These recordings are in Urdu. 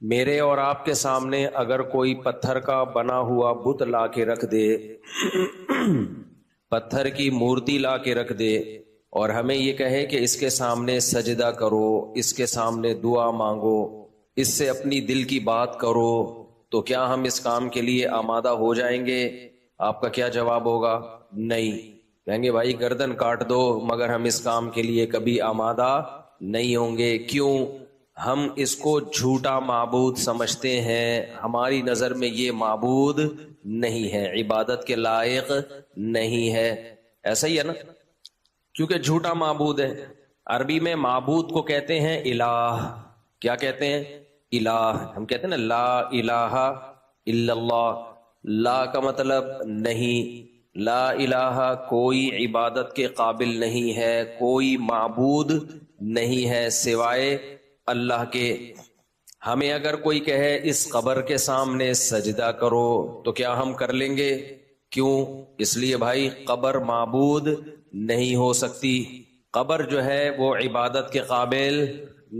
میرے اور آپ کے سامنے اگر کوئی پتھر کا بنا ہوا بت لا کے رکھ دے پتھر کی مورتی لا کے رکھ دے اور ہمیں یہ کہے کہ اس کے سامنے سجدہ کرو، اس کے سامنے دعا مانگو، اس سے اپنی دل کی بات کرو، تو کیا ہم اس کام کے لیے آمادہ ہو جائیں گے؟ آپ کا کیا جواب ہوگا؟ نہیں۔ کہیں گے بھائی گردن کاٹ دو مگر ہم اس کام کے لیے کبھی آمادہ نہیں ہوں گے۔ کیوں؟ ہم اس کو جھوٹا معبود سمجھتے ہیں، ہماری نظر میں یہ معبود نہیں ہے، عبادت کے لائق نہیں ہے۔ ایسا ہی ہے نا؟ کیونکہ جھوٹا معبود ہے۔ عربی میں معبود کو کہتے ہیں الہ۔ کیا کہتے ہیں؟ الہ۔ ہم کہتے ہیں نا لا الہ الا اللہ، لا کا مطلب نہیں، لا الہ کوئی عبادت کے قابل نہیں ہے، کوئی معبود نہیں ہے سوائے اللہ کے۔ ہمیں اگر کوئی کہے اس قبر کے سامنے سجدہ کرو تو کیا ہم کر لیں گے؟ کیوں؟ اس لیے بھائی قبر معبود نہیں ہو سکتی، قبر جو ہے وہ عبادت کے قابل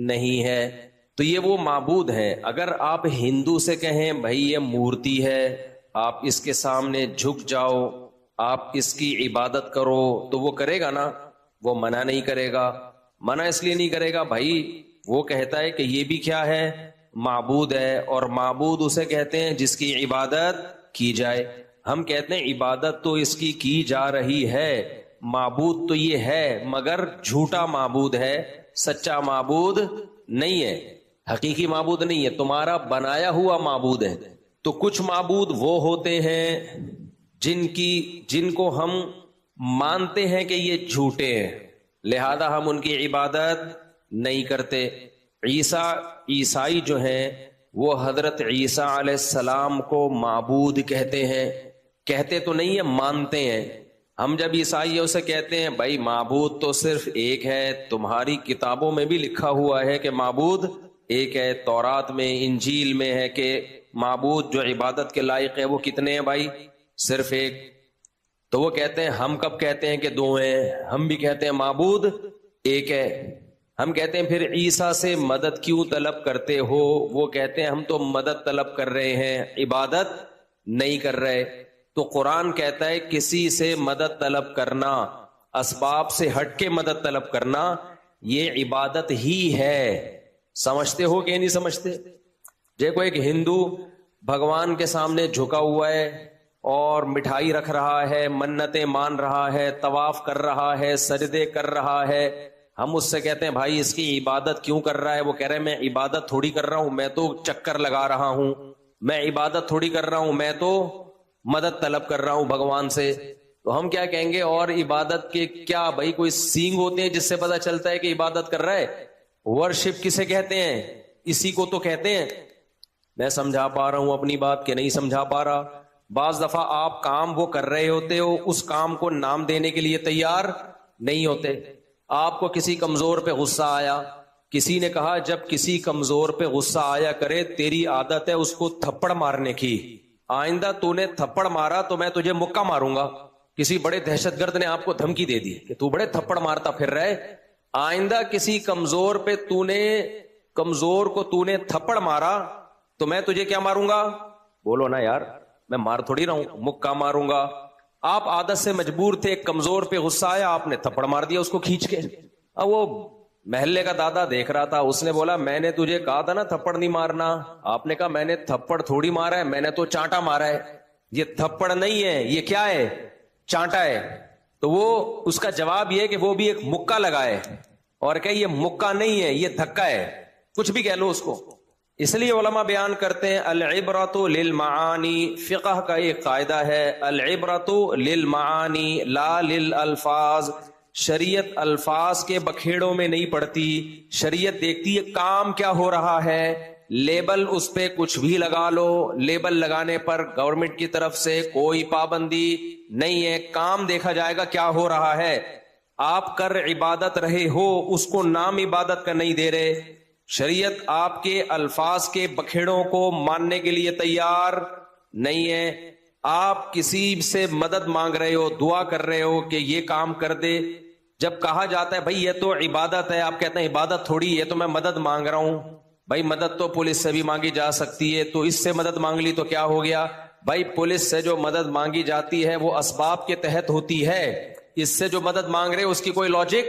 نہیں ہے، تو یہ وہ معبود ہے۔ اگر آپ ہندو سے کہیں بھائی یہ مورتی ہے، آپ اس کے سامنے جھک جاؤ، آپ اس کی عبادت کرو، تو وہ کرے گا نا؟ وہ منع نہیں کرے گا۔ منع اس لیے نہیں کرے گا بھائی وہ کہتا ہے کہ یہ بھی کیا ہے؟ معبود ہے، اور معبود اسے کہتے ہیں جس کی عبادت کی جائے۔ ہم کہتے ہیں عبادت تو اس کی جا رہی ہے، معبود تو یہ ہے مگر جھوٹا معبود ہے، سچا معبود نہیں ہے، حقیقی معبود نہیں ہے، تمہارا بنایا ہوا معبود ہے۔ تو کچھ معبود وہ ہوتے ہیں جن کو ہم مانتے ہیں کہ یہ جھوٹے ہیں، لہذا ہم ان کی عبادت نہیں کرتے۔ عیسائی جو ہیں وہ حضرت عیسیٰ علیہ السلام کو معبود کہتے ہیں، کہتے تو نہیں ہیں، مانتے ہیں۔ ہم جب عیسائیوں سے کہتے ہیں بھائی معبود تو صرف ایک ہے، تمہاری کتابوں میں بھی لکھا ہوا ہے کہ معبود ایک ہے، تورات میں انجیل میں ہے کہ معبود جو عبادت کے لائق ہے وہ کتنے ہیں بھائی؟ صرف ایک۔ تو وہ کہتے ہیں ہم کب کہتے ہیں کہ دو ہیں؟ ہم بھی کہتے ہیں معبود ایک ہے۔ ہم کہتے ہیں پھر عیسیٰ سے مدد کیوں طلب کرتے ہو؟ وہ کہتے ہیں ہم تو مدد طلب کر رہے ہیں، عبادت نہیں کر رہے۔ تو قرآن کہتا ہے کسی سے مدد طلب کرنا، اسباب سے ہٹ کے مدد طلب کرنا، یہ عبادت ہی ہے۔ سمجھتے ہو کہ نہیں سمجھتے؟ دیکھو ایک ہندو بھگوان کے سامنے جھکا ہوا ہے اور مٹھائی رکھ رہا ہے، منتیں مان رہا ہے، طواف کر رہا ہے، سجدے کر رہا ہے۔ ہم اس سے کہتے ہیں بھائی اس کی عبادت کیوں کر رہا ہے؟ وہ کہہ رہے ہیں میں عبادت تھوڑی کر رہا ہوں، میں تو چکر لگا رہا ہوں، میں عبادت تھوڑی کر رہا ہوں، میں تو مدد طلب کر رہا ہوں بھگوان سے۔ تو ہم کیا کہیں گے؟ اور عبادت کے کیا بھائی کوئی سینگ ہوتے ہیں جس سے پتا چلتا ہے کہ عبادت کر رہا ہے؟ ورشپ کسے کہتے ہیں؟ اسی کو تو کہتے ہیں۔ میں سمجھا پا رہا ہوں اپنی بات کہ نہیں سمجھا پا رہا؟ بعض دفعہ آپ کام وہ کر رہے ہوتے ہو، اس کام کو نام دینے کے لیے تیار نہیں ہوتے۔ آپ کو کسی کمزور پہ غصہ آیا، کسی نے کہا جب کسی کمزور پہ غصہ آیا کرے تیری عادت ہے اس کو تھپڑ مارنے کی، آئندہ تو نے تھپڑ مارا تو میں تجھے مکہ ماروں گا۔ کسی بڑے دہشت گرد نے آپ کو دھمکی دے دی کہ تو بڑے تھپڑ مارتا پھر رہے، آئندہ کسی کمزور پہ کمزور کو تو نے تھپڑ مارا تو میں تجھے کیا ماروں گا؟ بولو نا یار، میں مار تھوڑی رہا ہوں، مکہ ماروں گا۔ آپ عادت سے مجبور تھے، کمزور پہ غصہ آیا، آپ نے تھپڑ مار دیا اس کو کھینچ کے۔ اب وہ محلے کا دادا دیکھ رہا تھا، اس نے بولا میں نے تجھے کہا تھا نا تھپڑ نہیں مارنا۔ آپ نے کہا میں نے تھپڑ تھوڑی مارا ہے، میں نے تو چانٹا مارا ہے، یہ تھپڑ نہیں ہے، یہ کیا ہے؟ چانٹا ہے۔ تو وہ اس کا جواب یہ ہے کہ وہ بھی ایک مکہ لگائے اور کہ یہ مکہ نہیں ہے، یہ دھکا ہے، کچھ بھی کہہ لو اس کو۔ اس لیے علماء بیان کرتے ہیں العبرۃ للمعانی، فقہ کا ایک قاعدہ ہے العبرۃ للمعانی لا للالفاظ۔ شریعت الفاظ کے بکھیڑوں میں نہیں پڑتی، شریعت دیکھتی ہے کام کیا ہو رہا ہے۔ لیبل اس پہ کچھ بھی لگا لو، لیبل لگانے پر گورنمنٹ کی طرف سے کوئی پابندی نہیں ہے، کام دیکھا جائے گا کیا ہو رہا ہے۔ آپ کر عبادت رہے ہو، اس کو نام عبادت کا نہیں دے رہے۔ شریعت آپ کے الفاظ کے بکھیڑوں کو ماننے کے لیے تیار نہیں ہے۔ آپ کسی سے مدد مانگ رہے ہو، دعا کر رہے ہو کہ یہ کام کر دے، جب کہا جاتا ہے بھائی یہ تو عبادت ہے، آپ کہتے ہیں عبادت تھوڑی ہے، تو میں مدد مانگ رہا ہوں، بھائی مدد تو پولیس سے بھی مانگی جا سکتی ہے، تو اس سے مدد مانگ لی تو کیا ہو گیا؟ بھائی پولیس سے جو مدد مانگی جاتی ہے وہ اسباب کے تحت ہوتی ہے، اس سے جو مدد مانگ رہے اس کی کوئی لاجک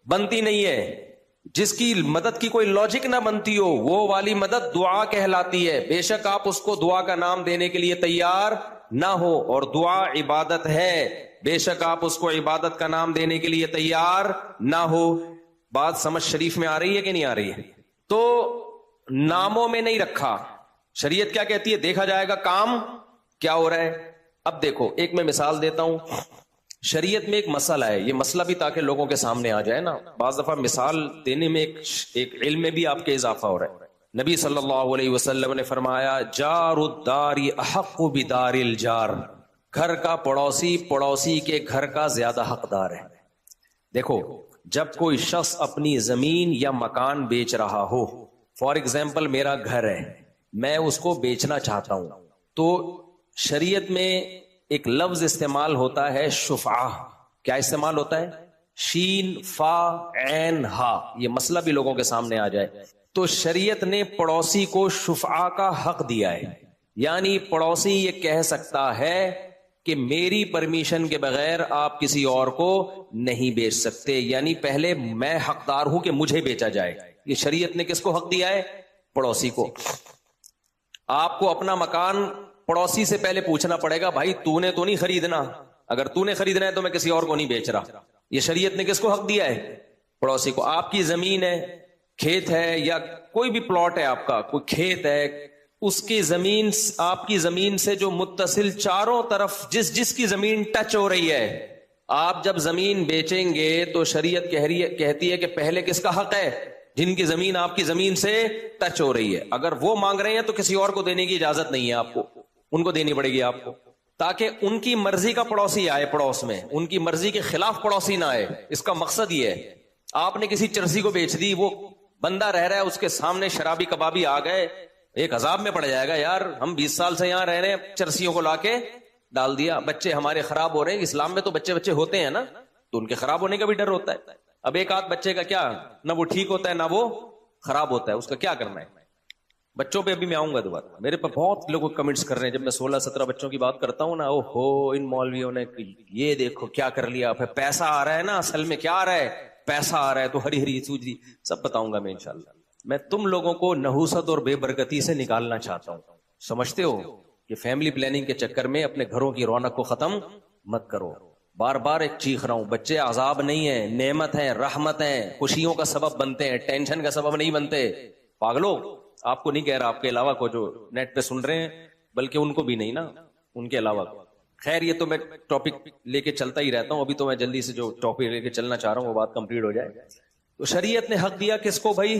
بنتی نہیں ہے۔ جس کی مدد کی کوئی لاجک نہ بنتی ہو وہ والی مدد دعا کہلاتی ہے، بے شک آپ اس کو دعا کا نام دینے کے لیے تیار نہ ہو، اور دعا عبادت ہے، بے شک آپ اس کو عبادت کا نام دینے کے لیے تیار نہ ہو۔ بات سمجھ شریف میں آ رہی ہے کہ نہیں آ رہی ہے؟ تو ناموں میں نہیں رکھا، شریعت کیا کہتی ہے؟ دیکھا جائے گا کام کیا ہو رہا ہے۔ اب دیکھو ایک میں مثال دیتا ہوں، شریعت میں ایک مسئلہ ہے، یہ مسئلہ بھی تاکہ لوگوں کے سامنے آ جائے نا، بعض دفعہ مثال دینے میں ایک علم میں بھی آپ کے اضافہ ہو رہا ہے۔ نبی صلی اللہ علیہ وسلم نے فرمایا جار الدار احق بدار الجار، گھر کا پڑوسی پڑوسی کے گھر کا زیادہ حقدار ہے۔ دیکھو جب کوئی شخص اپنی زمین یا مکان بیچ رہا ہو، فار ایگزامپل میرا گھر ہے، میں اس کو بیچنا چاہتا ہوں، تو شریعت میں ایک لفظ استعمال ہوتا ہے شفعہ۔ کیا استعمال ہوتا ہے؟ شین فا عین ہا، یہ مسئلہ بھی لوگوں کے سامنے آ جائے۔ تو شریعت نے پڑوسی کو شفعہ کا حق دیا ہے، یعنی پڑوسی یہ کہہ سکتا ہے کہ میری پرمیشن کے بغیر آپ کسی اور کو نہیں بیچ سکتے، یعنی پہلے میں حقدار ہوں کہ مجھے بیچا جائے۔ یہ شریعت نے کس کو حق دیا ہے؟ پڑوسی کو۔ آپ کو اپنا مکان پڑوسی سے پہلے پوچھنا پڑے گا، بھائی تو نے تو نہیں خریدنا، اگر تو نے خریدنا ہے تو میں کسی اور کو نہیں بیچ رہا۔ یہ شریعت نے کس کو حق دیا ہے؟ پڑوسی کو۔ آپ کی زمین ہے، کھیت ہے، یا کوئی بھی پلاٹ ہے آپ کا، کوئی کھیت ہے، اس کی زمین آپ کی زمین سے جو متصل چاروں طرف جس کی زمین ٹچ ہو رہی ہے، آپ جب زمین بیچیں گے تو شریعت کہتی ہے کہ پہلے کس کا حق ہے؟ جن کی زمین آپ کی زمین سے ٹچ ہو رہی ہے۔ اگر وہ مانگ رہے ہیں تو کسی اور کو دینے کی اجازت نہیں ہے آپ کو، ان کو دینی پڑے گی آپ کو، تاکہ ان کی مرضی کا پڑوسی آئے پڑوس میں، ان کی مرضی کے خلاف پڑوسی نہ آئے۔ اس کا مقصد یہ ہے، آپ نے کسی چرسی کو بیچ دی، وہ بندہ رہ رہا ہے، اس کے سامنے شرابی کبابی آ گئے، ایک عذاب میں پڑ جائے گا، یار ہم 20 سال سے یہاں رہ رہے ہیں، چرسیوں کو لا کے ڈال دیا، بچے ہمارے خراب ہو رہے ہیں۔ اسلام میں تو بچے ہوتے ہیں نا، تو ان کے خراب ہونے کا بھی ڈر ہوتا ہے۔ اب ایک آدھ بچے کا کیا، نہ وہ ٹھیک ہوتا ہے نہ وہ خراب ہوتا ہے، اس کا کیا کرنا ہے؟ بچوں پہ ابھی میں آؤں گا دوبارہ، میرے پہ بہت لوگ کمنٹس کر رہے ہیں، جب میں 16-17 بچوں کی بات کرتا ہوں نا، او ہو ان مولویوں نے یہ دیکھو کیا کر لیا، پھر پیسہ آ رہا ہے نا، اصل میں کیا آ رہا ہے؟ پیسہ آ رہا ہے، تو ہری ہری سوجی سب بتاؤں گا میں انشاءاللہ۔ میں تم لوگوں کو نحوست اور بے برکتی سے نکالنا چاہتا ہوں۔ سمجھتے ہو کہ فیملی پلاننگ کے چکر میں اپنے گھروں کی رونق کو ختم مت کرو۔ بار بار ایک چیخ رہا ہوں، بچے عذاب نہیں ہیں، نعمت ہیں، رحمت ہیں، خوشیوں کا سبب بنتے ہیں، ٹینشن کا سبب نہیں بنتے۔ پاگلو، آپ کو نہیں کہہ رہا، آپ کے علاوہ کو جو نیٹ پہ سن رہے ہیں، بلکہ ان کو بھی نہیں نا، ان کے علاوہ۔ خیر یہ تو میں ٹاپک لے کے چلتا ہی رہتا ہوں، ابھی تو میں جلدی سے جو ٹاپک لے کے چلنا چاہ رہا ہوں وہ بات کمپلیٹ ہو جائے۔ تو شریعت نے حق دیا کس کو بھائی؟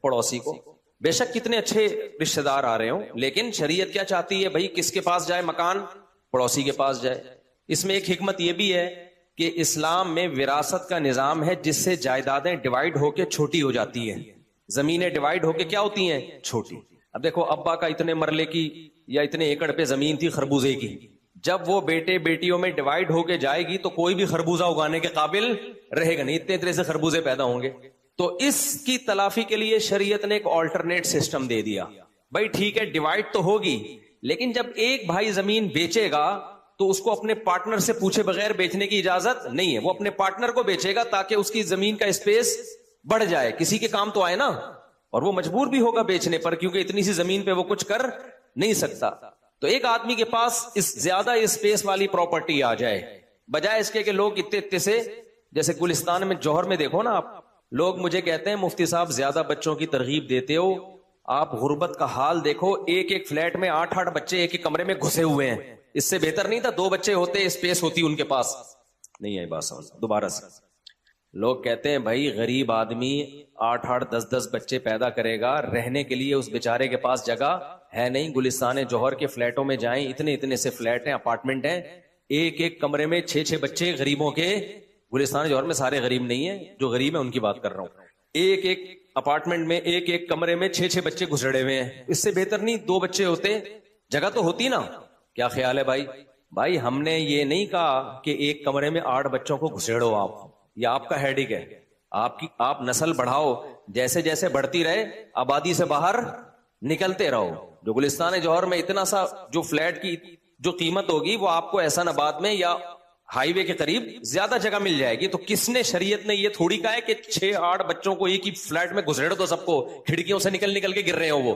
پڑوسی کو۔ بے شک کتنے اچھے رشتہ دار آ رہے ہوں، لیکن شریعت کیا چاہتی ہے بھائی؟ کس کے پاس جائے مکان؟ پڑوسی کے پاس جائے۔ اس میں ایک حکمت یہ بھی ہے کہ اسلام میں وراثت کا نظام ہے، جس سے جائیدادیں ڈیوائیڈ ہو کے چھوٹی ہو جاتی ہیں، زمینیں ڈیوائیڈ ہو کے کیا ہوتی ہیں؟ چھوٹی۔ اب دیکھو ابا کا اتنے مرلے کی یا اتنے ایکڑ پہ زمین تھی خربوزے کی، جب وہ بیٹے بیٹیوں میں ڈیوائیڈ ہو کے جائے گی تو کوئی بھی خربوزہ اگانے کے قابل رہے گا نہیں، اتنے سے خربوزے پیدا ہوں گے۔ تو اس کی تلافی کے لیے شریعت نے ایک آلٹرنیٹ سسٹم دے دیا، بھائی ٹھیک ہے ڈیوائیڈ تو ہوگی، لیکن جب ایک بھائی زمین بیچے گا تو اس کو اپنے پارٹنر سے پوچھے بغیر بیچنے کی اجازت نہیں ہے، وہ اپنے پارٹنر کو بیچے گا تاکہ اس کی زمین کا اسپیس بڑھ جائے، کسی کے کام تو آئے نا، اور وہ مجبور بھی ہوگا بیچنے پر، کیونکہ اتنی سی زمین پہ وہ کچھ کر نہیں سکتا۔ تو ایک آدمی کے پاس اس زیادہ اسپیس والی پراپرٹی آ جائے، بجائے اس کے کہ لوگ اتنے سے، جیسے گلستان میں جوہر میں دیکھو نا آپ، لوگ مجھے کہتے ہیں مفتی صاحب زیادہ بچوں کی ترغیب دیتے ہو، آپ غربت کا حال دیکھو، ایک فلیٹ میں 8 بچے ایک کمرے میں گھسے ہوئے ہیں، اس سے بہتر نہیں تھا 2 بچے ہوتے، اسپیس ہوتی ان کے پاس؟ نہیں ہے بات سمجھ دوبارہ سے۔ لوگ کہتے ہیں بھائی غریب آدمی 8 10 بچے پیدا کرے گا، رہنے کے لیے اس بیچارے کے پاس جگہ ہے نہیں۔ گلستان جوہر کے فلیٹوں میں جائیں، اتنے سے فلیٹ ہیں، اپارٹمنٹ ہیں، ایک کمرے میں 6 بچے غریبوں کے۔ گلستان جوہر میں سارے غریب نہیں ہیں، جو غریب ہیں ان کی بات کر رہا ہوں۔ ایک اپارٹمنٹ میں ایک کمرے میں 6 بچے گھسڑے ہوئے ہیں، اس سے بہتر نہیں 2 بچے ہوتے، جگہ تو ہوتی نا۔ کیا خیال ہے بھائی ہم نے یہ نہیں کہا کہ ایک کمرے میں 8 بچوں کو گھسیڑو آپ، یہ آپ کا ہیڈک ہے۔ آپ نسل بڑھاؤ، جیسے جیسے بڑھتی رہے آبادی سے باہر نکلتے رہو. جو گلستان جوہر میں اتنا سا جو فلیٹ کی جو قیمت ہوگی وہ آپ کو احسان آباد میں یا ہائی وے کے قریب زیادہ جگہ مل جائے گی. تو کس نے شریعت نے یہ تھوڑی کہا ہے کہ 6-8 بچوں کو ایک ہی فلیٹ میں گھسیڑ دو سب کو، کھڑکیوں سے نکل نکل کے گر رہے ہو وہ.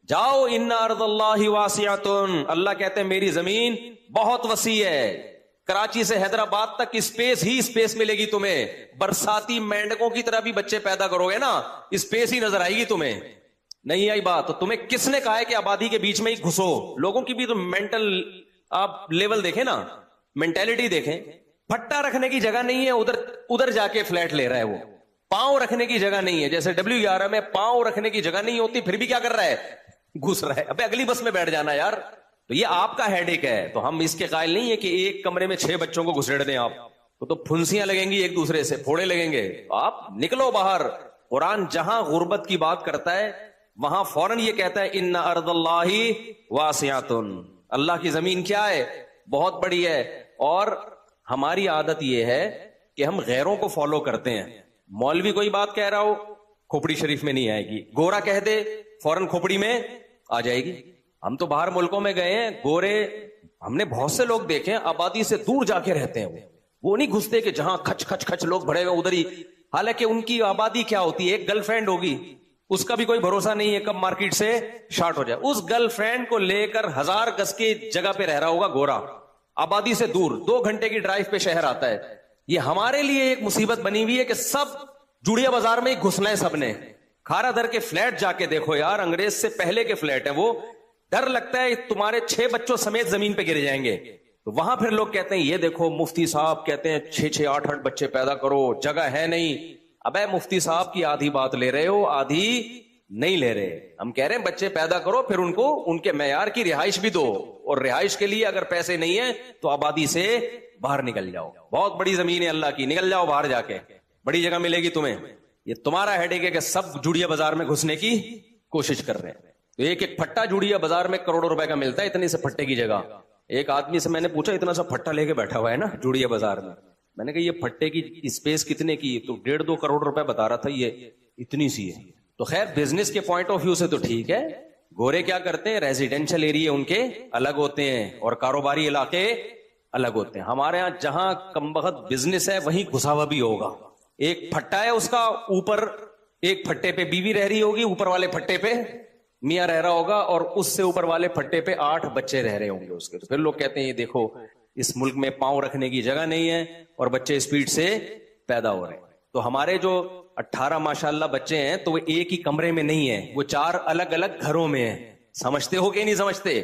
جاؤ، ان ارض اللہ واسعۃ، اللہ کہتے ہیں میری زمین بہت وسیع ہے. کراچی سے حیدرآباد تک اسپیس ہی اسپیس ملے گی تمہیں. برساتی مینڈکوں کی طرح بھی بچے پیدا کرو گے نا، اسپیس ہی نظر آئے گی تمہیں. نہیں آئی بات؟ تو تمہیں کس نے کہا ہے کہ آبادی کے بیچ میں ہی گھسو؟ لوگوں کی بھی تو مینٹل آپ لیول دیکھیں نا، مینٹالٹی دیکھیں. پھٹا رکھنے کی جگہ نہیں ہے، ادھر جا کے فلیٹ لے رہا ہے وہ. پاؤں رکھنے کی جگہ نہیں ہے، جیسے W11 میں پاؤں رکھنے کی جگہ نہیں ہوتی، پھر بھی کیا کر رہا ہے؟ گھس رہا ہے. ابے اگلی بس میں بیٹھ جانا یار. تو یہ آپ کا ہیڈ ایک ہے. تو ہم اس کے قائل نہیں ہے کہ ایک کمرے میں 6 بچوں کو گھسیڑ دیں آپ، تو پھنسیاں لگیں گی، ایک دوسرے سے پھوڑے لگیں گے. آپ نکلو باہر. قرآن جہاں غربت کی بات کرتا ہے وہاں فوراً یہ کہتا ہے ان ارض اللہ واسعۃ، اللہ کی زمین کیا ہے؟ بہت بڑی ہے. اور ہماری عادت یہ ہے کہ ہم غیروں کو فالو کرتے ہیں. مولوی کوئی بات کہہ رہا ہو کھوپڑی شریف میں نہیں آئے گی، گورا کہہ دے فوراً کھوپڑی میں آ جائے گی. ہم تو باہر ملکوں میں گئے ہیں، گورے ہم نے بہت سے لوگ دیکھے ہیں آبادی سے دور جا کے رہتے ہیں. وہ نہیں گھستے کہ جہاں کھچ کھچ کھچ لوگ بڑے ہوئے ادھر ہی. حالانکہ ان کی آبادی کیا ہوتی ہے؟ ایک گرل فرینڈ ہوگی، اس کا بھی کوئی بھروسہ نہیں ہے کب مارکیٹ سے شارٹ ہو جائے. اس گرل فرینڈ کو لے کر 1000 گز کی جگہ پہ رہ رہا ہوگا گورا، آبادی سے دور، 2 گھنٹے کی ڈرائیو پہ شہر آتا ہے. یہ ہمارے لیے ایک مصیبت بنی ہوئی ہے کہ سب جوڑیا بازار میں ہی گھسنا ہے سب نے. کھارا در کے فلیٹ جا کے دیکھو یار، انگریز سے پہلے کے فلیٹ ہیں وہ. ڈر لگتا ہے تمہارے 6 بچوں سمیت زمین پہ گر جائیں گے. تو وہاں پھر لوگ کہتے ہیں یہ دیکھو مفتی صاحب کہتے ہیں 6-6 8-8 بچے پیدا کرو، جگہ ہے نہیں. ابے مفتی صاحب کی آدھی بات لے رہے ہو، آدھی نہیں لے رہے. ہم کہہ رہے ہیں بچے پیدا کرو، پھر ان کو ان کے معیار کی رہائش بھی دو. اور رہائش کے لیے اگر پیسے نہیں ہیں تو آبادی سے باہر نکل جاؤ. بہت بڑی زمین ہے اللہ کی، نکل جاؤ باہر جا کے، بڑی جگہ ملے گی تمہیں. یہ تمہارا ہیڈیک ہے کہ سب جوڑیا بازار میں گھسنے کی کوشش کر رہے ہیں. تو ایک پھٹا جوڑیا بازار میں کروڑوں روپے کا ملتا ہے اتنی سے پھٹے کی جگہ. ایک آدمی سے میں نے پوچھا اتنا سا پھٹا لے کے بیٹھا ہوا ہے نا جوڑیا بازار میں نے کہا یہ پھٹے کی اسپیس کتنے کی؟ تو 1.5-2 کروڑ روپے بتا رہا تھا، یہ اتنی سی ہے. تو خیر بزنس کے پوائنٹ آف ویو سے تو ٹھیک ہے. گورے کیا کرتے ہیں؟ ریزیڈینشل ایریا ان کے الگ ہوتے ہیں اور کاروباری علاقے الگ ہوتے ہیں. ہمارے ہاں جہاں کمبخت بزنس ہے وہیں گھسا ہوا بھی ہوگا. ایک پھٹا ہے اس کا، اوپر ایک پھٹے پہ بیوی رہ رہی ہوگی، اوپر والے پھٹے پہ میاں رہ رہا ہوگا، اور اس سے اوپر والے پھٹے پہ 8 بچے رہ رہے ہوں گے اس کے. تو پھر لوگ کہتے ہیں یہ دیکھو اس ملک میں پاؤں رکھنے کی جگہ نہیں ہے اور بچے اسپیڈ سے پیدا ہو رہے ہیں. تو ہمارے جو 18 ماشاءاللہ بچے ہیں تو وہ ایک ہی کمرے میں نہیں ہیں، وہ 4 الگ الگ گھروں میں ہیں. سمجھتے ہو کہ نہیں سمجھتے؟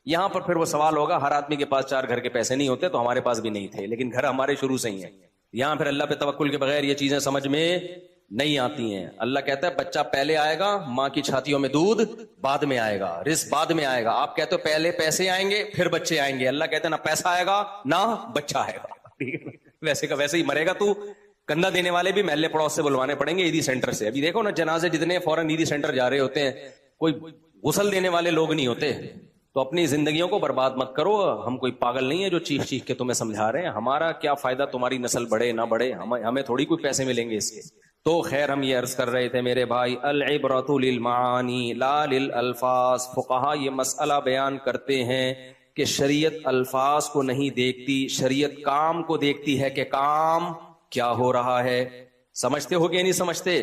یہاں پر پھر وہ سوال ہوگا ہر آدمی کے پاس 4 گھر کے پیسے نہیں ہوتے، تو ہمارے پاس بھی نہیں تھے، لیکن گھر ہمارے شروع سے ہی ہیں. یہاں پھر اللہ پہ توکل کے بغیر یہ چیزیں سمجھ میں نہیں آتی ہیں. اللہ کہتا ہے بچہ پہلے آئے گا، ماں کی چھاتیوں میں دودھ بعد میں آئے گا، رزق بعد میں آئے گا. آپ کہتے ہو پہلے پیسے آئیں گے پھر بچے آئیں گے. اللہ کہتا ہے نہ پیسہ آئے گا نہ بچہ آئے گا. ویسے کا ویسے ہی مرے گا تو. کندھا دینے والے بھی محلے پڑوس سے بلوانے پڑیں گے عیدی سینٹر سے. ابھی دیکھو نا جنازے جتنے فوراً عیدی سینٹر جا رہے ہوتے ہیں، کوئی غسل دینے والے لوگ نہیں ہوتے. تو اپنی زندگیوں کو برباد مت کرو. ہم کوئی پاگل نہیں ہے جو چیخ چیخ کے تمہیں سمجھا رہے ہیں. ہمارا کیا فائدہ تمہاری نسل بڑھے نہ بڑھے، ہمیں تھوڑی کوئی پیسے ملیں گے اس کے. تو خیر ہم یہ عرض کر رہے تھے میرے بھائی، العبرۃ للمعانی لا للالفاظ. فقہا یہ مسئلہ بیان کرتے ہیں کہ شریعت الفاظ کو نہیں دیکھتی، شریعت کام کو دیکھتی ہے کہ کام کیا ہو رہا ہے. سمجھتے ہو کہ نہیں سمجھتے؟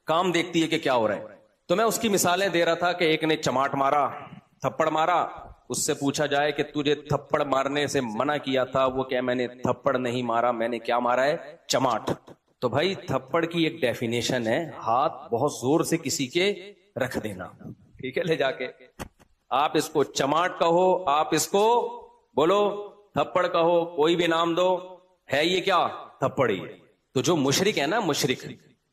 کام دیکھتی ہے کہ کیا ہو رہا ہے. تو میں اس کی مثالیں دے رہا تھا کہ ایک نے چماٹ مارا، تھپڑ مارا. اس سے پوچھا جائے کہ تجھے تھپڑ مارنے سے منع کیا تھا، وہ کہ میں نے تھپڑ نہیں مارا، میں نے کیا مارا ہے؟ چماٹ. تو بھائی تھپڑ کی ایک ڈیفینیشن ہے ہاتھ بہت زور سے کسی کے رکھ دینا. ٹھیک ہے، لے جا کے آپ اس کو چماٹ کہو، آپ اس کو بولو تھپڑ کہو، کوئی بھی نام دو، ہے یہ کیا؟ تھپڑ ہی. تو جو مشرک ہے نا، مشرک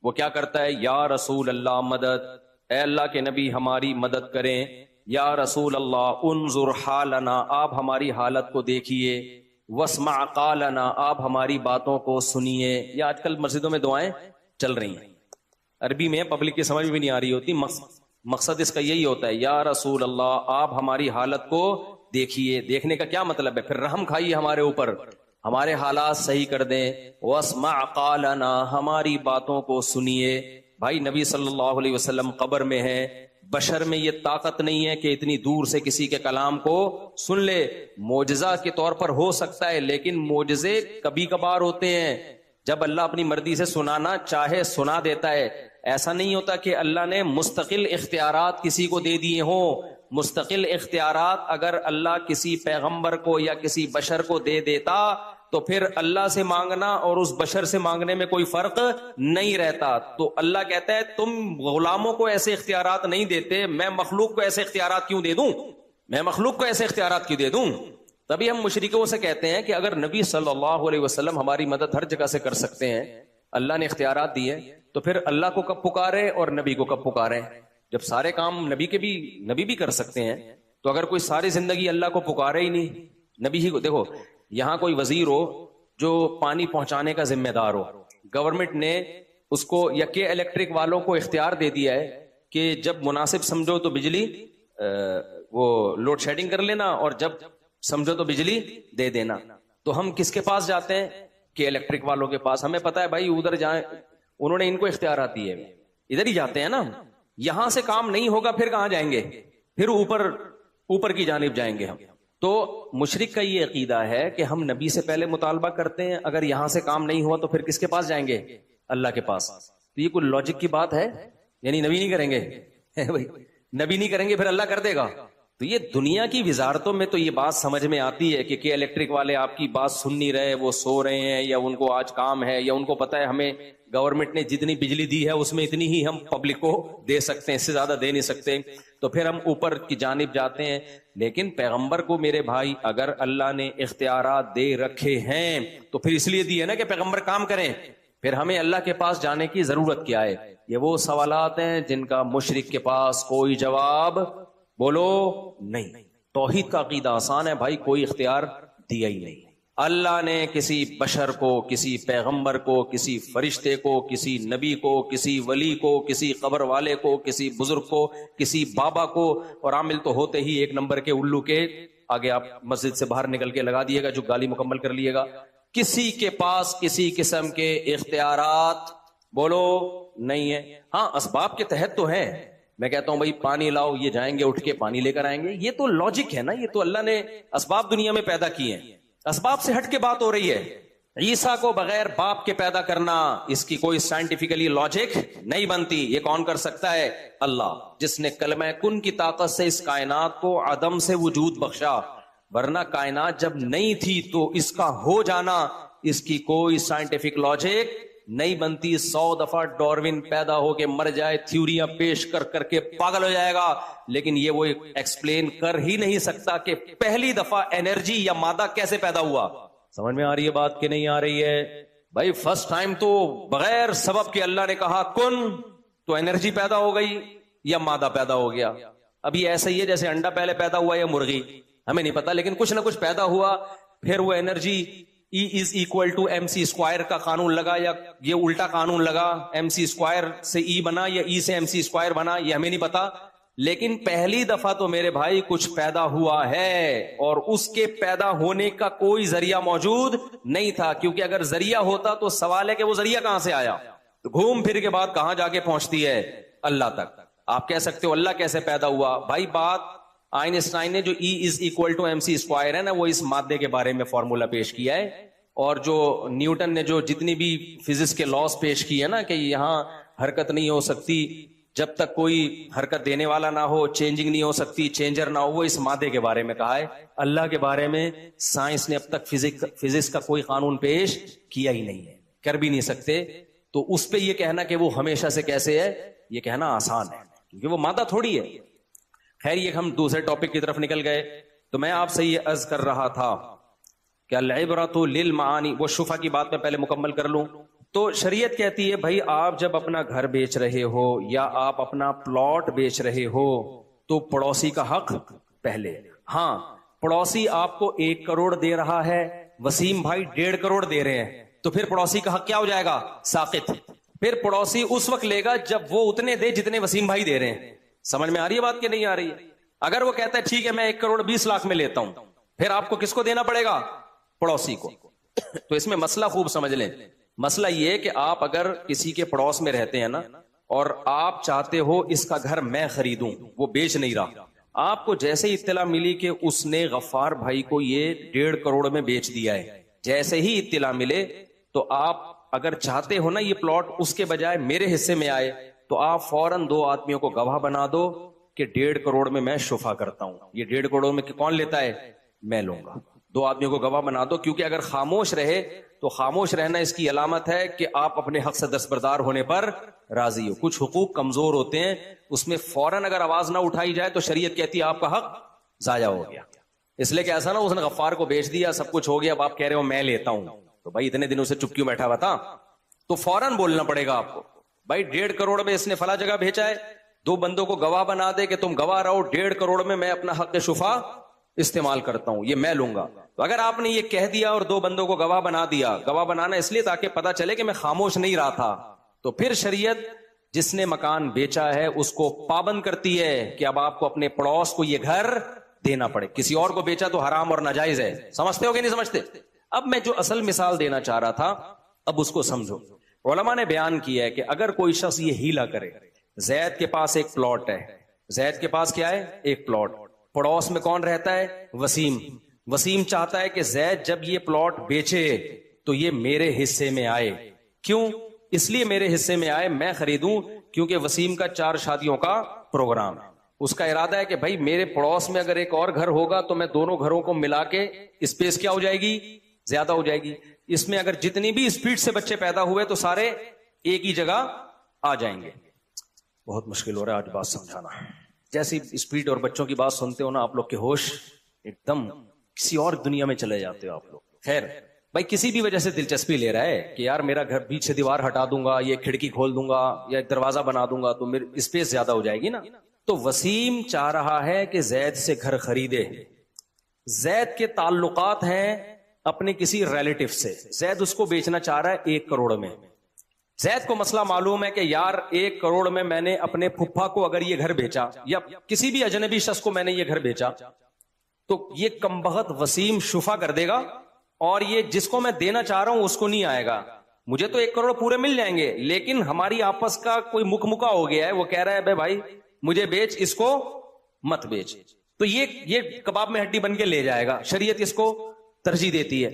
وہ کیا کرتا ہے؟ یا رسول اللہ مدد، اے اللہ کے نبی ہماری مدد کریں. یا رسول اللہ انظر حالنا، آپ ہماری حالت کو دیکھیے. واسمع قالنا، آپ ہماری باتوں کو سنیے. یہ آج کل مسجدوں میں دعائیں چل رہی ہیں، عربی میں پبلک کی سمجھ بھی نہیں آ رہی ہوتی. مقصد اس کا یہی ہوتا ہے یا رسول اللہ آپ ہماری حالت کو دیکھیے. دیکھنے کا کیا مطلب ہے؟ پھر رحم کھائیے ہمارے اوپر. ہمارے حالات صحیح کر دیں. واسمع قالنا، ہماری باتوں کو سنیے. بھائی نبی صلی اللہ علیہ وسلم قبر میں ہیں، بشر میں یہ طاقت نہیں ہے کہ اتنی دور سے کسی کے کلام کو سن لے. معجزہ کے طور پر ہو سکتا ہے، لیکن معجزے کبھی کبھار ہوتے ہیں جب اللہ اپنی مرضی سے سنانا چاہے سنا دیتا ہے. ایسا نہیں ہوتا کہ اللہ نے مستقل اختیارات کسی کو دے دیے ہوں. مستقل اختیارات اگر اللہ کسی پیغمبر کو یا کسی بشر کو دے دیتا تو پھر اللہ سے مانگنا اور اس بشر سے مانگنے میں کوئی فرق نہیں رہتا. تو اللہ کہتا ہے تم غلاموں کو ایسے اختیارات نہیں دیتے، میں مخلوق کو ایسے اختیارات کیوں دے دوں؟ میں مخلوق کو ایسے اختیارات کیوں دے دوں؟ تبھی ہم مشرکوں سے کہتے ہیں کہ اگر نبی صلی اللہ علیہ وسلم ہماری مدد ہر جگہ سے کر سکتے ہیں، اللہ نے اختیارات دیے، تو پھر اللہ کو کب پکارے اور نبی کو کب پکارے؟ جب سارے کام نبی بھی کر سکتے ہیں، تو اگر کوئی ساری زندگی اللہ کو پکارے ہی نہیں، نبی ہی کو. دیکھو یہاں کوئی وزیر ہو جو پانی پہنچانے کا ذمہ دار ہو، گورنمنٹ نے اس کو یا کہ الیکٹرک والوں کو اختیار دے دیا ہے کہ جب مناسب سمجھو تو بجلی وہ لوڈ شیڈنگ کر لینا اور جب سمجھو تو بجلی دے دینا. تو ہم کس کے پاس جاتے ہیں؟ کہ الیکٹرک والوں کے پاس. ہمیں پتا ہے بھائی ادھر جائیں، انہوں نے ان کو اختیارات دیے، ادھر ہی جاتے ہیں نا. یہاں سے کام نہیں ہوگا پھر کہاں جائیں گے؟ پھر اوپر کی جانب جائیں گے ہم. تو مشرک کا یہ عقیدہ ہے کہ ہم نبی سے پہلے مطالبہ کرتے ہیں، اگر یہاں سے کام نہیں ہوا تو پھر کس کے پاس جائیں گے؟ اللہ کے پاس. تو یہ کوئی لاجک کی بات ہے؟ یعنی نبی نہیں کریں گے بھائی، نبی نہیں کریں گے پھر اللہ کر دے گا؟ تو یہ دنیا کی وزارتوں میں تو یہ بات سمجھ میں آتی ہے کہ الیکٹرک والے آپ کی بات سن نہیں رہے، وہ سو رہے ہیں، یا ان کو آج کام ہے، یا ان کو پتا ہے ہمیں گورنمنٹ نے جتنی بجلی دی ہے اس میں اتنی ہی ہم پبلک کو دے سکتے ہیں، اس سے زیادہ دے نہیں سکتے، تو پھر ہم اوپر کی جانب جاتے ہیں. لیکن پیغمبر کو میرے بھائی اگر اللہ نے اختیارات دے رکھے ہیں تو پھر اس لیے دیے نا کہ پیغمبر کام کریں، پھر ہمیں اللہ کے پاس جانے کی ضرورت کیا ہے؟ یہ وہ سوالات ہیں جن کا مشرک کے پاس کوئی جواب بولو نہیں. توحید کا عقیدہ آسان ہے بھائی، کوئی اختیار دیا ہی نہیں. اللہ نے کسی بشر کو، کسی پیغمبر کو، کسی فرشتے کو، کسی نبی کو، کسی ولی کو، کسی قبر والے کو، کسی بزرگ کو، کسی بابا کو، اور عامل تو ہوتے ہی ایک نمبر کے الو کے آگے آپ مسجد سے باہر نکل کے لگا دیے گا جو گالی مکمل کر لیے گا. کسی کے پاس کسی قسم کے اختیارات بولو نہیں ہے. ہاں اسباب کے تحت تو ہے. میں کہتا ہوں بھائی پانی لاؤ، یہ جائیں گے اٹھ کے پانی لے کر آئیں گے، یہ تو لاجک ہے نا، یہ تو اللہ نے اسباب دنیا میں پیدا کیے ہیں. اسباب سے ہٹ کے بات ہو رہی ہے. عیسیٰ کو بغیر باپ کے پیدا کرنا، اس کی کوئی سائنٹیفکلی لاجک نہیں بنتی. یہ کون کر سکتا ہے؟ اللہ، جس نے کلمہ کن کی طاقت سے اس کائنات کو عدم سے وجود بخشا. ورنہ کائنات جب نہیں تھی تو اس کا ہو جانا، اس کی کوئی سائنٹیفک لاجک نہیں بنتی. 100 دفعہ ڈاروین پیدا ہو کے مر جائے، تھیوریاں پیش کر کر کے پاگل ہو جائے گا، لیکن یہ وہ ایکسپلین کر ہی نہیں سکتا کہ پہلی دفعہ انرجی یا مادہ کیسے پیدا ہوا. سمجھ میں آ رہی ہے بات کہ نہیں آ رہی ہے؟ بھائی فرسٹ ٹائم تو بغیر سبب کے اللہ نے کہا کن، تو انرجی پیدا ہو گئی یا مادہ پیدا ہو گیا. ابھی ایسا ہی ہے جیسے انڈا پہلے پیدا ہوا یا مرغی، ہمیں نہیں پتا، لیکن کچھ نہ کچھ پیدا ہوا. پھر وہ energy E is equal to MC square کا قانون لگا یا یہ الٹا قانون لگا، MC اسکوائر سے E بنا یا E سے MC اسکوائر بنا، یہ ہمیں نہیں پتا. لیکن پہلی دفعہ تو میرے بھائی کچھ پیدا ہوا ہے، اور اس کے پیدا ہونے کا کوئی ذریعہ موجود نہیں تھا. کیونکہ اگر ذریعہ ہوتا تو سوال ہے کہ وہ ذریعہ کہاں سے آیا؟ تو گھوم پھر کے بعد کہاں جا کے پہنچتی ہے؟ اللہ تک. آپ کہہ سکتے ہو اللہ کیسے پیدا ہوا؟ بھائی بات آئنسٹائن نے جو E is equal to MC square ہے نا، وہ اس مادے کے بارے میں فارمولا پیش کیا ہے. اور جو نیوٹن نے جو جتنی بھی فزکس کے لاز پیش کی ہے نا کہ یہاں حرکت نہیں ہو سکتی جب تک کوئی حرکت دینے والا نہ ہو، چینجنگ نہیں ہو سکتی چینجر نہ ہو، وہ اس مادے کے بارے میں کہا ہے. اللہ کے بارے میں سائنس نے اب تک فزکس کا کوئی قانون پیش کیا ہی نہیں ہے، کر بھی نہیں سکتے. تو اس پہ یہ کہنا کہ وہ ہمیشہ سے کیسے ہے، یہ کہنا آسان ہے کیونکہ وہ مادہ تھوڑی ہے. خیر یہ ہم دوسرے ٹاپک کی طرف نکل گئے. تو میں آپ سے یہ عرض کر رہا تھا کہ العبرۃ للمعانی، وہ شفا کی بات میں پہلے مکمل کر لوں. تو شریعت کہتی ہے بھائی آپ جب اپنا گھر بیچ رہے ہو یا آپ اپنا پلاٹ بیچ رہے ہو تو پڑوسی کا حق پہلے. ہاں پڑوسی آپ کو 1 کروڑ دے رہا ہے، وسیم بھائی 1.5 کروڑ دے رہے ہیں، تو پھر پڑوسی کا حق کیا ہو جائے گا؟ ساقط. پھر پڑوسی اس وقت لے گا جب وہ اتنے دے جتنے وسیم بھائی دے رہے ہیں. سمجھ میں آ رہی ہے بات کہ نہیں آ رہی ہے؟ اگر وہ کہتا ہے ٹھیک ہے میں 1 کروڑ 20 لاکھ میں لیتا ہوں، پھر آپ کو کس کو دینا پڑے گا؟ پڑوسی کو. تو اس میں مسئلہ خوب سمجھ لیں. مسئلہ یہ کہ آپ اگر کسی کے پڑوس میں رہتے ہیں نا اور آپ چاہتے ہو اس کا گھر میں خریدوں, وہ بیچ نہیں رہا, آپ کو جیسے ہی اطلاع ملی کہ اس نے غفار بھائی کو یہ 1.5 کروڑ میں بیچ دیا ہے, جیسے ہی اطلاع ملے تو آپ اگر چاہتے ہو نا یہ پلاٹ اس کے بجائے میرے حصے میں آئے, تو آپ فوراً 2 آدمیوں کو گواہ بنا دو کہ 1.5 کروڑ میں میں شفا کرتا ہوں. یہ 1.5 کروڑ میں کون لیتا ہے؟ میں لوں گا. 2 آدمیوں کو گواہ بنا دو, کیونکہ اگر خاموش رہے تو خاموش رہنا اس کی علامت ہے کہ آپ اپنے حق سے دستبردار ہونے پر راضی ہو. کچھ حقوق کمزور ہوتے ہیں, اس میں فوراً اگر آواز نہ اٹھائی جائے تو شریعت کہتی ہے آپ کا حق ضائع ہو گیا. اس لیے کہ ایسا نا اس نے غفار کو بیچ دیا, سب کچھ ہو گیا, اب آپ کہہ رہے ہو میں لیتا ہوں, تو بھائی اتنے دنوں سے چپ کیوں بیٹھا ہوا تھا؟ تو فوراً بولنا پڑے گا آپ کو, بھائی 1.5 کروڑ میں اس نے فلاں جگہ بھیجا ہے, 2 بندوں کو گواہ بنا دے کہ تم گواہ رہو, 1.5 کروڑ میں اپنا حق شفا استعمال کرتا ہوں, یہ میں لوں گا. تو اگر آپ نے یہ کہہ دیا اور 2 بندوں کو گواہ بنا دیا, گواہ بنانا اس لیے تاکہ پتا چلے کہ میں خاموش نہیں رہا تھا, تو پھر شریعت جس نے مکان بیچا ہے اس کو پابند کرتی ہے کہ اب آپ کو اپنے پڑوس کو یہ گھر دینا پڑے. کسی اور کو بیچا تو حرام اور ناجائز ہے, سمجھتے ہو کہ نہیں سمجھتے؟ اب میں جو اصل مثال دینا چاہ رہا تھا اب اس کو سمجھو. علماء نے بیان کیا ہے کہ اگر کوئی شخص یہ ہیلا کرے, زید کے پاس ایک پلاٹ ہے, زید کے پاس کیا ہے؟ ایک پلاٹ, پڑوس میں کون رہتا ہے؟ وسیم. وسیم چاہتا ہے کہ زید جب یہ پلاٹ بیچے تو یہ میرے حصے میں آئے. کیوں؟ اس لیے میرے حصے میں آئے, میں خریدوں, کیونکہ وسیم کا 4 شادیوں کا پروگرام ہے. اس کا ارادہ ہے کہ بھائی میرے پڑوس میں اگر ایک اور گھر ہوگا تو میں دونوں گھروں کو ملا کے اسپیس کیا ہو جائے گی؟ زیادہ ہو جائے گی. اس میں اگر جتنی بھی اسپیڈ سے بچے پیدا ہوئے تو سارے ایک ہی جگہ آ جائیں گے. بہت مشکل ہو رہا ہے آج بات سمجھانا. جیسی اسپیڈ اور بچوں کی بات سنتے ہو نا آپ لوگ کے ہوش ایک دم کسی اور دنیا میں چلے جاتے ہو آپ لوگ. خیر بھائی کسی بھی وجہ سے دلچسپی لے رہا ہے کہ یار میرا گھر بیچ سے دیوار ہٹا دوں گا, یہ کھڑکی کھول دوں گا یا ایک دروازہ بنا دوں گا تو میری اسپیس زیادہ ہو جائے گی نا. تو وسیم چاہ رہا ہے کہ زید سے گھر خریدے. زید کے تعلقات ہیں اپنے کسی ریلیٹو سے, زید اس کو بیچنا چاہ رہا ہے 1 کروڑ میں. زید کو مسئلہ معلوم ہے کہ یار 1 کروڑ میں نے اپنے پھپھا کو اگر یہ گھر بیچا یا کسی بھی اجنبی شخص کو میں نے یہ گھر بیچا تو یہ کمبخت وسیم شفا کر دے گا, اور یہ جس کو میں دینا چاہ رہا ہوں اس کو نہیں آئے گا. مجھے تو 1 کروڑ پورے مل جائیں گے, لیکن ہماری آپس کا کوئی مکا ہو گیا ہے, وہ کہہ رہا ہے بھائی مجھے بیچ, اس کو مت بیچ. تو یہ کباب میں ہڈی بن کے لے جائے گا. شریعت اس کو ترجیح دیتی ہے.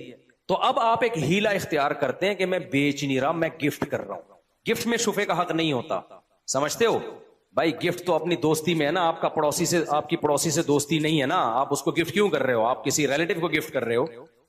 تو اب آپ ایک ہیلا اختیار کرتے ہیں کہ میں بیچ نہیں رہا, میں گفٹ کر رہا ہوں. گفٹ میں شفے کا حق نہیں ہوتا, سمجھتے ہو بھائی؟ گفٹ تو اپنی دوستی میں ہے نا, آپ کا پڑوسی سے, آپ کی پڑوسی سے دوستی نہیں ہے نا, آپ اس کو گفٹ کیوں کر رہے ہو؟ آپ کسی ریلیٹو کو گفٹ کر رہے ہو,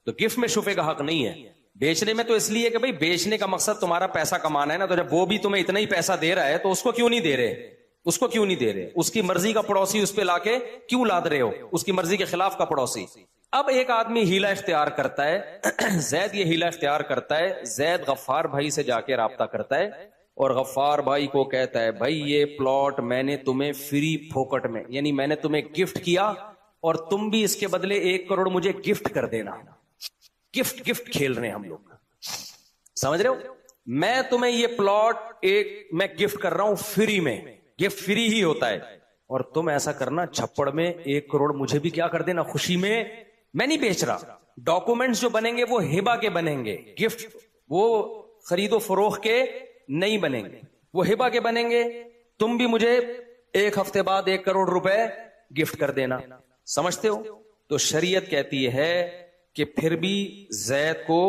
تو گفٹ میں شفے کا حق نہیں ہے. بیچنے میں تو اس لیے کہ بھائی بیچنے کا مقصد تمہارا پیسہ کمانا ہے نا, تو جب وہ بھی تمہیں اتنا ہی پیسہ دے رہا ہے تو اس کو کیوں نہیں دے رہے؟ اس کو کیوں نہیں دے رہے؟ اس کی مرضی کا پڑوسی اس پہ لا کے کیوں لاد رہے ہو؟ اس کی مرضی کے خلاف کا پڑوسی. اب ایک آدمی ہیلا اختیار کرتا ہے, زید یہ ہیلا اختیار کرتا ہے, زید غفار بھائی سے جا کے رابطہ کرتا ہے اور غفار بھائی کو کہتا ہے بھائی یہ پلاٹ میں نے تمہیں فری پھوکٹ میں, یعنی میں نے تمہیں گفٹ کیا اور تم بھی اس کے بدلے 1 کروڑ مجھے گفٹ کر دینا. گفٹ کھیل رہے ہیں ہم لوگ, سمجھ رہے ہو؟ میں تمہیں یہ پلاٹ میں گفٹ کر رہا ہوں فری میں, گفٹ فری ہی ہوتا ہے, اور تم ایسا کرنا چھپڑ میں 1 کروڑ مجھے بھی کیا کر دینا خوشی میں. میں نہیں بیچ رہا, ڈاکومنٹس جو بنیں گے وہ ہبہ کے بنیں گے, گفٹ وہ خرید و فروخت کے نہیں بنیں گے, وہ ہبہ کے بنیں گے. تم بھی مجھے 1 ہفتے بعد 1 کروڑ روپے گفٹ کر دینا. سمجھتے ہو؟ تو شریعت کہتی ہے کہ پھر بھی زید کو,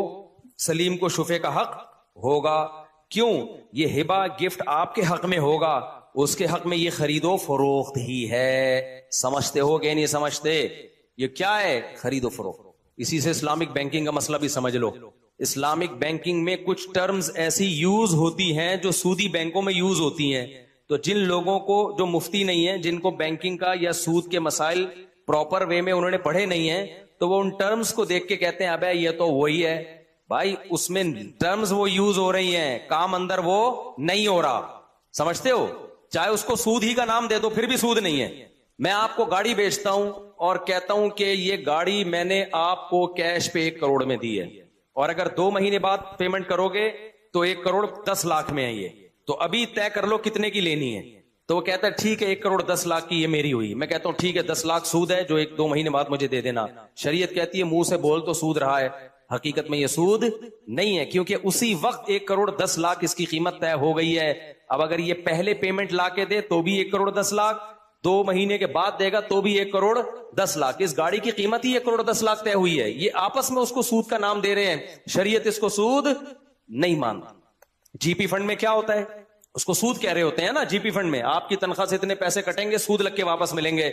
سلیم کو شفے کا حق ہوگا. کیوں؟ یہ ہبہ گفٹ آپ کے حق میں ہوگا, اس کے حق میں یہ خرید و فروخت ہی ہے. سمجھتے ہو کہ نہیں سمجھتے؟ یہ کیا ہے؟ خرید و فروخت. اسی سے اسلامک بینکنگ کا مسئلہ بھی سمجھ لو. اسلامک بینکنگ میں کچھ ٹرمز ایسی یوز ہوتی ہیں جو سودی بینکوں میں یوز ہوتی ہیں. تو جن لوگوں کو, جو مفتی نہیں ہیں, جن کو بینکنگ کا یا سود کے مسائل پراپر وے میں انہوں نے پڑھے نہیں ہیں, تو وہ ان ٹرمز کو دیکھ کے کہتے ہیں ابے یہ تو وہی ہے. بھائی اس میں ٹرمز وہ یوز ہو رہی ہیں, کام اندر وہ نہیں ہو رہا. سمجھتے ہو؟ چاہے اس کو سود ہی کا نام دے دو پھر بھی سود نہیں ہے. میں آپ کو گاڑی بیچتا ہوں اور کہتا ہوں کہ یہ گاڑی میں نے آپ کو کیش پہ 1 کروڑ میں دی ہے, اور اگر 2 مہینے بعد پیمنٹ کرو گے تو 1 کروڑ 10 لاکھ میں ہے یہ, تو ابھی طے کر لو کتنے کی لینی ہے. تو وہ کہتا ہے ٹھیک ہے 1 کروڑ 10 لاکھ کی یہ میری ہوئی. میں کہتا ہوں ٹھیک ہے 10 لاکھ سود ہے جو 1-2 مہینے بعد مجھے دے دینا. شریعت کہتی ہے منہ سے بول تو سود رہا ہے, حقیقت میں یہ سود نہیں ہے, کیونکہ اسی وقت 1,10,00,000 اس کی قیمت طے ہو گئی ہے. اب اگر یہ پہلے پیمنٹ لا کے دے تو بھی 1,10,00,000, 2 مہینے کے بعد دے گا تو بھی 1,10,00,000. اس گاڑی کی قیمت ہی 1,10,00,000 طے ہوئی ہے. یہ آپس میں اس کو سود کا نام دے رہے ہیں, شریعت اس کو سود نہیں مانتا. جی پی فنڈ میں کیا ہوتا ہے, اس کو سود کہہ رہے ہوتے ہیں نا. جی پی فنڈ میں آپ کی تنخواہ سے اتنے پیسے کٹیں گے, سود لگ کے واپس ملیں گے.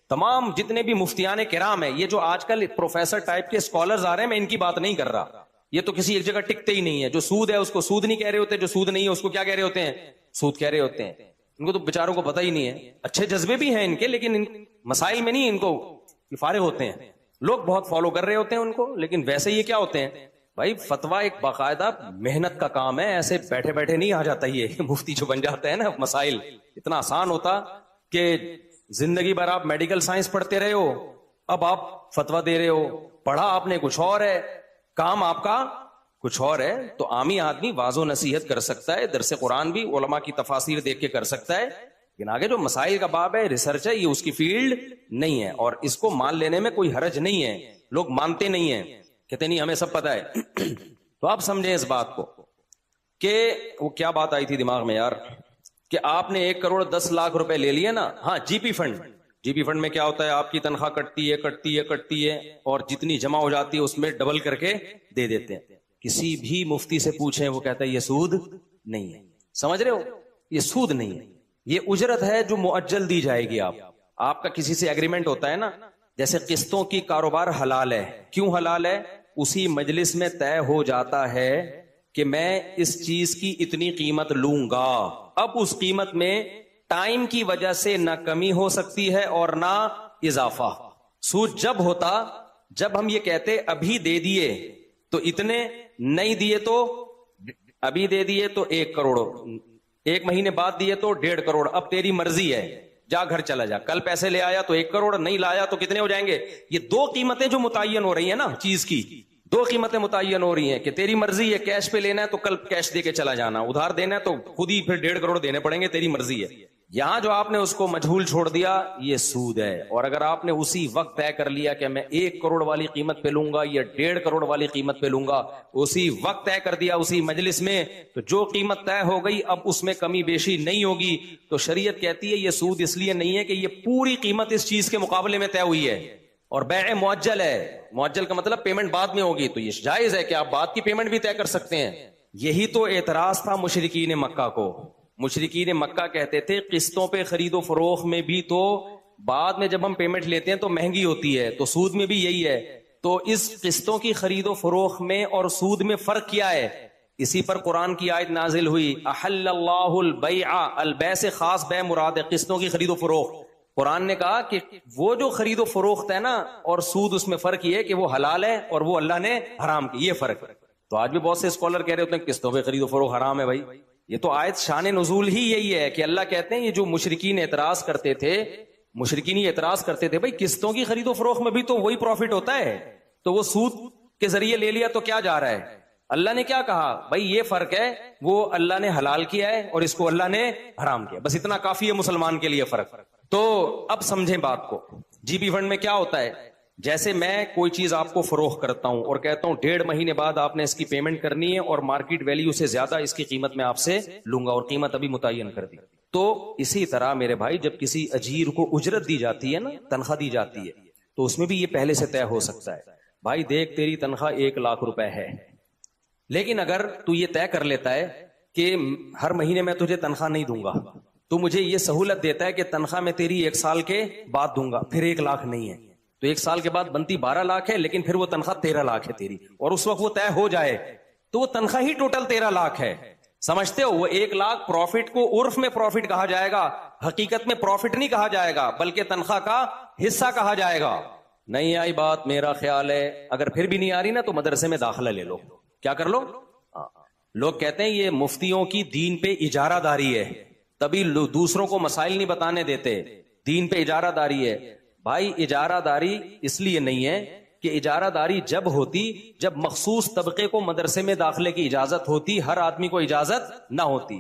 تمام جتنے بھی مفتیان کرام ہیں, یہ جو آج کل پروفیسر ٹائپ کے اسکالرز آ رہے ہیں, میں ان کی بات نہیں کر رہا, یہ تو کسی ایک جگہ ٹکتے ہی نہیں ہے. جو سود ہے اس کو سود نہیں کہہ رہے ہوتے, جو سود نہیں ہے اس کو کیا کہہ رہے ہوتے ہیں, سود کہہ رہے ہوتے ہیں. ان کو تو بیچاروں کو پتہ ہی نہیں ہے. اچھے جذبے بھی ہیں ان کے, لیکن ان مسائل میں نہیں ان کو فارغ ہوتے ہیں. لوگ بہت فالو کر رہے ہوتے ہیں ان کو, لیکن ویسے یہ کیا ہوتے ہیں بھائی, فتویٰ ایک باقاعدہ محنت کا کام ہے. ایسے بیٹھے بیٹھے نہیں آ جاتا. یہ مفتی جو بن جاتا ہے نا, مسائل اتنا آسان ہوتا کہ زندگی بھر آپ میڈیکل سائنس پڑھتے رہے ہو, اب آپ فتویٰ دے رہے ہو. پڑھا آپ نے کچھ اور ہے, کام آپ کا کچھ اور ہے. تو عامی آدمی واض و نصیحت کر سکتا ہے, درس قرآن بھی علماء کی تفاسیر دیکھ کے کر سکتا ہے, لیکن آگے جو مسائل کا باب ہے, ریسرچ ہے, یہ اس کی فیلڈ نہیں ہے. اور اس کو مان لینے میں کوئی حرج نہیں ہے. لوگ مانتے نہیں ہیں, کہتے نہیں ہمیں سب پتا ہے. تو آپ سمجھیں اس بات کو کہ وہ کیا بات آئی تھی دماغ میں یار, کہ آپ نے 1,10,00,000 روپے لے لیے نا. ہاں, جی پی فنڈ. جی پی فنڈ میں کیا ہوتا ہے, آپ کی تنخواہ کٹتی ہے اور جتنی جمع ہو جاتی ہے اس میں ڈبل کر کے دے دیتے ہیں. کسی بھی مفتی سے پوچھیں, وہ کہتا ہے یہ سود نہیں ہے. سمجھ رہے ہو, یہ سود نہیں ہے, یہ اجرت ہے جو مؤجل دی جائے گی. آپ کا کسی سے ایگریمنٹ ہوتا ہے نا, جیسے قسطوں کی کاروبار حلال ہے. کیوں حلال ہے؟ اسی مجلس میں طے ہو جاتا ہے کہ میں اس چیز کی اتنی قیمت لوں گا. اب اس قیمت میں ٹائم کی وجہ سے نہ کمی ہو سکتی ہے اور نہ اضافہ. سود جب ہوتا جب ہم یہ کہتے ابھی دے دیے تو اتنے, نہیں دیے تو ابھی دے دیے تو 1 کروڑ, 1 مہینے بعد دیے تو 1.5 کروڑ. اب تیری مرضی ہے, جا گھر چلا جا. کل پیسے لے آیا تو 1 کروڑ, نہیں لایا تو کتنے ہو جائیں گے. یہ 2 قیمتیں جو متعین ہو رہی ہیں نا چیز کی, 2 قیمتیں متعین ہو رہی ہیں کہ تیری مرضی ہے, کیش پہ لینا ہے تو کل کیش دے کے چلا جانا, ادھار دینا ہے تو خود ہی پھر 1.5 کروڑ دینے پڑیں گے, تیری مرضی ہے. یہاں جو آپ نے اس کو مجہول چھوڑ دیا, یہ سود ہے. اور اگر آپ نے اسی وقت طے کر لیا کہ میں 1 کروڑ والی قیمت پہ لوں گا یا 1.5 کروڑ والی قیمت پہ لوں گا, اسی وقت طے کر دیا اسی مجلس میں, تو جو قیمت طے ہو گئی اب اس میں کمی بیشی نہیں ہوگی. تو شریعت کہتی ہے یہ سود اس لیے نہیں ہے کہ یہ پوری قیمت اس چیز کے مقابلے میں طے ہوئی ہے. اور بیع معجل ہے, معجل کا مطلب پیمنٹ بعد میں ہوگی, تو یہ جائز ہے کہ آپ بعد کی پیمنٹ بھی طے کر سکتے ہیں. یہی تو اعتراض تھا مشرکین مکہ کو. مشرکین مکہ کہتے تھے قسطوں پہ خرید و فروخت میں بھی تو بعد میں جب ہم پیمنٹ لیتے ہیں تو مہنگی ہوتی ہے, تو سود میں بھی یہی ہے. تو اس قسطوں کی خرید و فروخت میں اور سود میں فرق کیا ہے؟ اسی پر قرآن کی آیت نازل ہوئی, احل اللہ البیع, البیع سے خاص بیع مراد ہے, قسطوں کی خرید و فروخت. قرآن نے کہا کہ وہ جو خرید و فروخت ہے نا اور سود, اس میں فرق یہ ہے کہ وہ حلال ہے اور وہ اللہ نے حرام کی, یہ فرق. تو آج بھی بہت سے اسکالر کہہ رہے ہوتے ہیں قسطوں پہ خرید و فروخت حرام ہے. بھائی یہ تو آیت شان نزول ہی یہی ہے کہ اللہ کہتے ہیں یہ جو مشرکین اعتراض کرتے تھے, مشرکین یہ اعتراض کرتے تھے بھائی قسطوں کی خرید و فروخت میں بھی تو وہی پروفٹ ہوتا ہے, تو وہ سود کے ذریعے لے لیا تو کیا جا رہا ہے. اللہ نے کیا کہا بھائی یہ فرق ہے, وہ اللہ نے حلال کیا ہے اور اس کو اللہ نے حرام کیا, بس اتنا کافی ہے مسلمان کے لیے فرق. تو اب سمجھیں بات کو. جی پی فنڈ میں کیا ہوتا ہے, جیسے میں کوئی چیز آپ کو فروخت کرتا ہوں اور کہتا ہوں 1.5 مہینے بعد آپ نے اس کی پیمنٹ کرنی ہے اور مارکیٹ ویلیو سے زیادہ اس کی قیمت میں آپ سے لوں گا, اور قیمت ابھی متعین کر دی. تو اسی طرح میرے بھائی جب کسی اجیر کو اجرت دی جاتی ہے نا, تنخواہ دی جاتی ہے, تو اس میں بھی یہ پہلے سے طے ہو سکتا ہے. بھائی دیکھ تیری تنخواہ 1 لاکھ روپے ہے, لیکن اگر تو یہ طے کر لیتا ہے کہ ہر مہینے میں تجھے تنخواہ نہیں دوں گا, تو مجھے یہ سہولت دیتا ہے کہ تنخواہ میں تیری 1 سال کے بعد دوں گا, پھر 1 لاکھ نہیں ہے, تو 1 سال کے بعد بنتی 12 لاکھ ہے, لیکن پھر وہ تنخواہ 13 لاکھ ہے تیری, اور اس وقت وہ طے ہو جائے تو وہ تنخواہ ہی ٹوٹل 13 لاکھ ہے. سمجھتے ہو, وہ 1 لاکھ پروفٹ کو عرف میں پروفٹ کہا جائے گا, حقیقت میں پروفٹ نہیں کہا جائے گا, بلکہ تنخواہ کا حصہ کہا جائے گا. نہیں آئی بات, میرا خیال ہے اگر پھر بھی نہیں آ رہی نا تو مدرسے میں داخلہ لے لو. کیا کر لو؟ لوگ کہتے ہیں یہ مفتیوں کی دین پہ اجارہ داری ہے, تبھی دوسروں کو مسائل نہیں بتانے دیتے, دین پہ اجارہ داری ہے. بھائی اجارہ داری اس لیے نہیں ہے کہ اجارہ داری جب ہوتی جب مخصوص طبقے کو مدرسے میں داخلے کی اجازت ہوتی, ہر آدمی کو اجازت نہ ہوتی.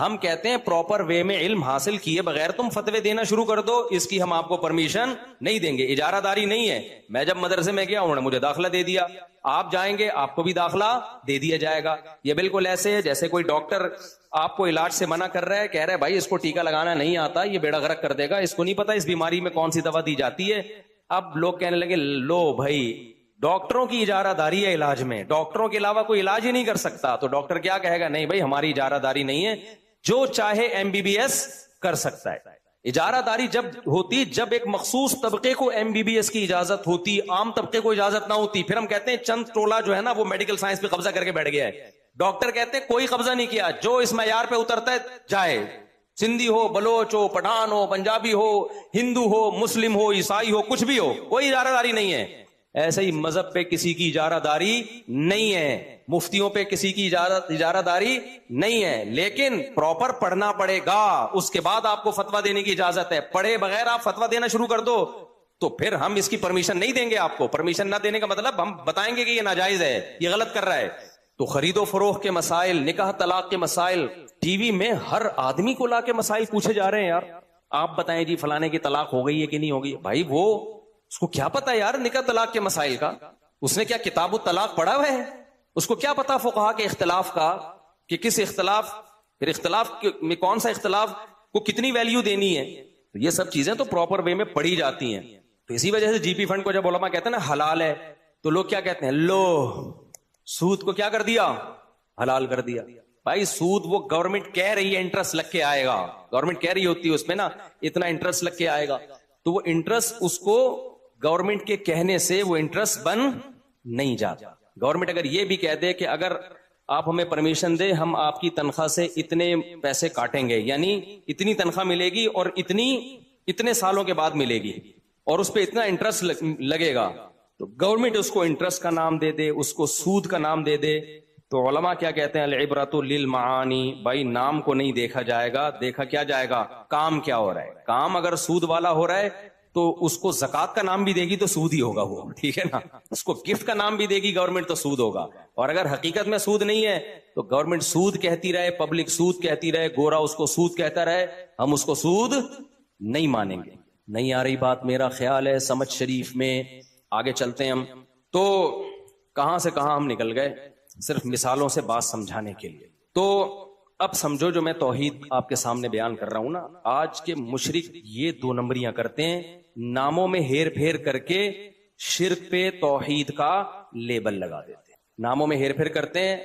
ہم کہتے ہیں پراپر وے میں علم حاصل کیے بغیر تم فتوے دینا شروع کر دو، اس کی ہم آپ کو پرمیشن نہیں دیں گے. اجارہ داری نہیں ہے. میں جب مدرسے میں گیا انہوں نے مجھے داخلہ دے دیا، آپ جائیں گے آپ کو بھی داخلہ دے دیا جائے گا. یہ بالکل ایسے ہے جیسے کوئی ڈاکٹر آپ کو علاج سے منع کر رہا ہے، کہہ رہا ہے بھائی اس کو ٹیکا لگانا نہیں آتا، یہ بیڑا غرق کر دے گا، اس کو نہیں پتا اس بیماری میں کون سی دوا دی جاتی ہے. اب لوگ کہنے لگے لو بھائی ڈاکٹروں کی اجارہ داری ہے علاج میں، ڈاکٹروں کے علاوہ کوئی علاج ہی نہیں کر سکتا. تو ڈاکٹر کیا کہے گا؟ نہیں بھائی ہماری اجارہ داری نہیں ہے، جو چاہے MBBS کر سکتا ہے. اجارہ داری جب ہوتی جب ایک مخصوص طبقے کو MBBS کی اجازت ہوتی، عام طبقے کو اجازت نہ ہوتی. پھر ہم کہتے ہیں چند ٹولہ جو ہے نا وہ میڈیکل سائنس پہ قبضہ کر کے بیٹھ گیا ہے. ڈاکٹر کہتے ہیں کوئی قبضہ نہیں کیا، جو اس معیار پہ اترتا ہے جائے، سندھی ہو، بلوچ ہو، پٹھان ہو، پنجابی ہو، ہندو ہو، مسلم ہو، عیسائی ہو، کچھ بھی ہو، کوئی اجارہ داری نہیں ہے. ایسے ہی مذہب پہ کسی کی اجارہ داری نہیں ہے، مفتیوں پہ کسی کی اجارہ داری نہیں ہے، لیکن پراپر پڑھنا پڑے گا، اس کے بعد آپ کو فتویٰ دینے کی اجازت ہے. پڑھے بغیر آپ فتویٰ دینا شروع کر دو تو پھر ہم اس کی پرمیشن نہیں دیں گے آپ کو. پرمیشن نہ دینے کا مطلب ہم بتائیں گے کہ یہ ناجائز ہے، یہ غلط کر رہا ہے. تو خرید و فروخت کے مسائل، نکاح طلاق کے مسائل، ٹی وی میں ہر آدمی کو لا کے مسائل پوچھے جا رہے ہیں. یار آپ بتائیں جی فلانے کی طلاق ہو گئی ہے کہ نہیں ہوگی. بھائی وہ اس کو کیا پتا یار نکاح طلاق کے مسائل کا؟ اس نے کیا کتاب الطلاق پڑھا ہوا ہے؟ اس کو کیا پتا فقہا کے اختلاف کا کہ کس اختلاف، پھر اختلاف میں کون سا اختلاف کو کتنی ویلیو دینی ہے. یہ سب چیزیں تو پراپر وے میں پڑھی جاتی ہیں. تو اسی وجہ سے جی پی فنڈ کو جب علماء کہتے ہیں نا حلال ہے تو لوگ کیا کہتے ہیں؟ لو سود کو کیا کر دیا؟ حلال کر دیا. بھائی سود وہ گورنمنٹ کہہ رہی ہے انٹرسٹ لگ کے آئے گا، گورنمنٹ کہہ رہی ہوتی ہے اس میں نا اتنا انٹرسٹ لگ کے آئے گا، تو وہ انٹرسٹ اس کو گورنمنٹ کے کہنے سے وہ انٹرسٹ بن نہیں جاتا. گورنمنٹ اگر یہ بھی کہہ دے کہ اگر آپ ہمیں پرمیشن دے ہم آپ کی تنخواہ سے اتنے پیسے کاٹیں گے، یعنی اتنی تنخواہ ملے گی اور اتنے سالوں کے بعد ملے گی اور اس پہ اتنا انٹرسٹ لگے گا، تو گورنمنٹ اس کو انٹرسٹ کا نام دے دے، اس کو سود کا نام دے دے. تو علماء کیا کہتے ہیں؟ العبرۃ للمعانی. بھائی نام کو نہیں دیکھا جائے گا، دیکھا کیا جائے گا؟ کام کیا ہو رہا ہے. کام اگر سود والا ہو رہا ہے تو اس کو زکوٰۃ کا نام بھی دے گی تو سود ہی ہوگا وہ، ٹھیک ہے نا. اس کو گفٹ کا نام بھی دے گی گورنمنٹ تو سود ہوگا. اور اگر حقیقت میں سود نہیں ہے تو گورنمنٹ سود کہتی رہے، پبلک سود کہتی رہے، گورا اس کو سود کہتا رہے، ہم اس کو سود نہیں مانیں گے. نہیں آ رہی بات میرا خیال ہے سمجھ شریف میں. آگے چلتے ہیں ہم. تو کہاں سے کہاں ہم نکل گئے صرف مثالوں سے بات سمجھانے کے لیے. تو اب سمجھو جو میں توحید آپ کے سامنے بیان کر رہا ہوں نا، آج کے مشرک یہ 2 نمبریاں کرتے ہیں، ناموں میں ہیر پھیر کر کے شرک پہ توحید کا لیبل لگا دیتے ہیں. ناموں میں ہیر پھیر کرتے ہیں